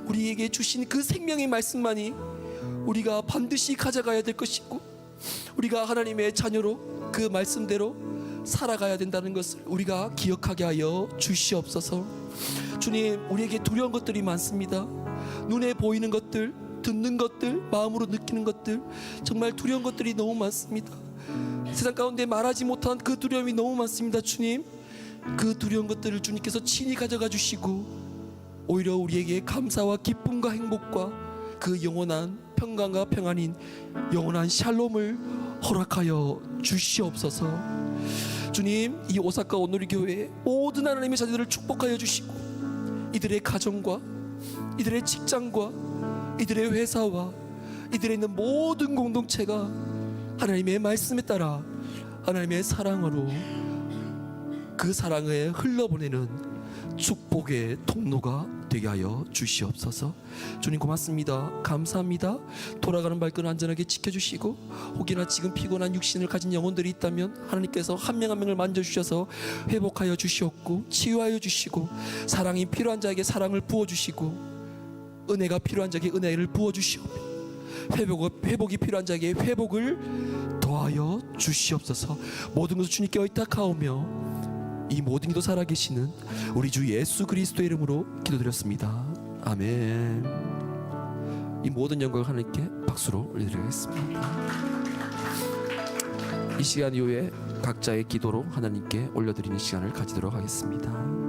우리에게 주신 그 생명의 말씀만이 우리가 반드시 가져가야 될 것이고, 우리가 하나님의 자녀로 그 말씀대로 살아가야 된다는 것을 우리가 기억하게 하여 주시옵소서. 주님, 우리에게 두려운 것들이 많습니다. 눈에 보이는 것들, 듣는 것들, 마음으로 느끼는 것들, 정말 두려운 것들이 너무 많습니다. 세상 가운데 말하지 못한 그 두려움이 너무 많습니다. 주님, 그 두려운 것들을 주님께서 친히 가져가 주시고 오히려 우리에게 감사와 기쁨과 행복과 그 영원한 평강과 평안인 영원한 샬롬을 허락하여 주시옵소서. 주님, 이 오사카 온누리교회의 모든 하나님의 자녀들을 축복하여 주시고 이들의 가정과 이들의 직장과 이들의 회사와 이들에 있는 모든 공동체가 하나님의 말씀에 따라 하나님의 사랑으로 그 사랑을 흘러보내는 축복의 통로가 되게 하여 주시옵소서. 주님 고맙습니다. 감사합니다. 돌아가는 발걸음 안전하게 지켜주시고 혹여나 지금 피곤한 육신을 가진 영혼들이 있다면 하나님께서 한 명 한 명을 만져주셔서 회복하여 주시옵고 치유하여 주시고, 사랑이 필요한 자에게 사랑을 부어주시고 은혜가 필요한 자에게 은혜를 부어주시오며 회복이 필요한 자에게 회복을 더하여 주시옵소서. 모든 것을 주님께 의탁하오며 이 모든 이도 살아계시는 우리 주 예수 그리스도의 이름으로 기도드렸습니다. 아멘. 이 모든 영광을 하나님께 박수로 올려드리겠습니다. 이 시간 이후에 각자의 기도로 하나님께 올려드리는 시간을 가지도록 하겠습니다.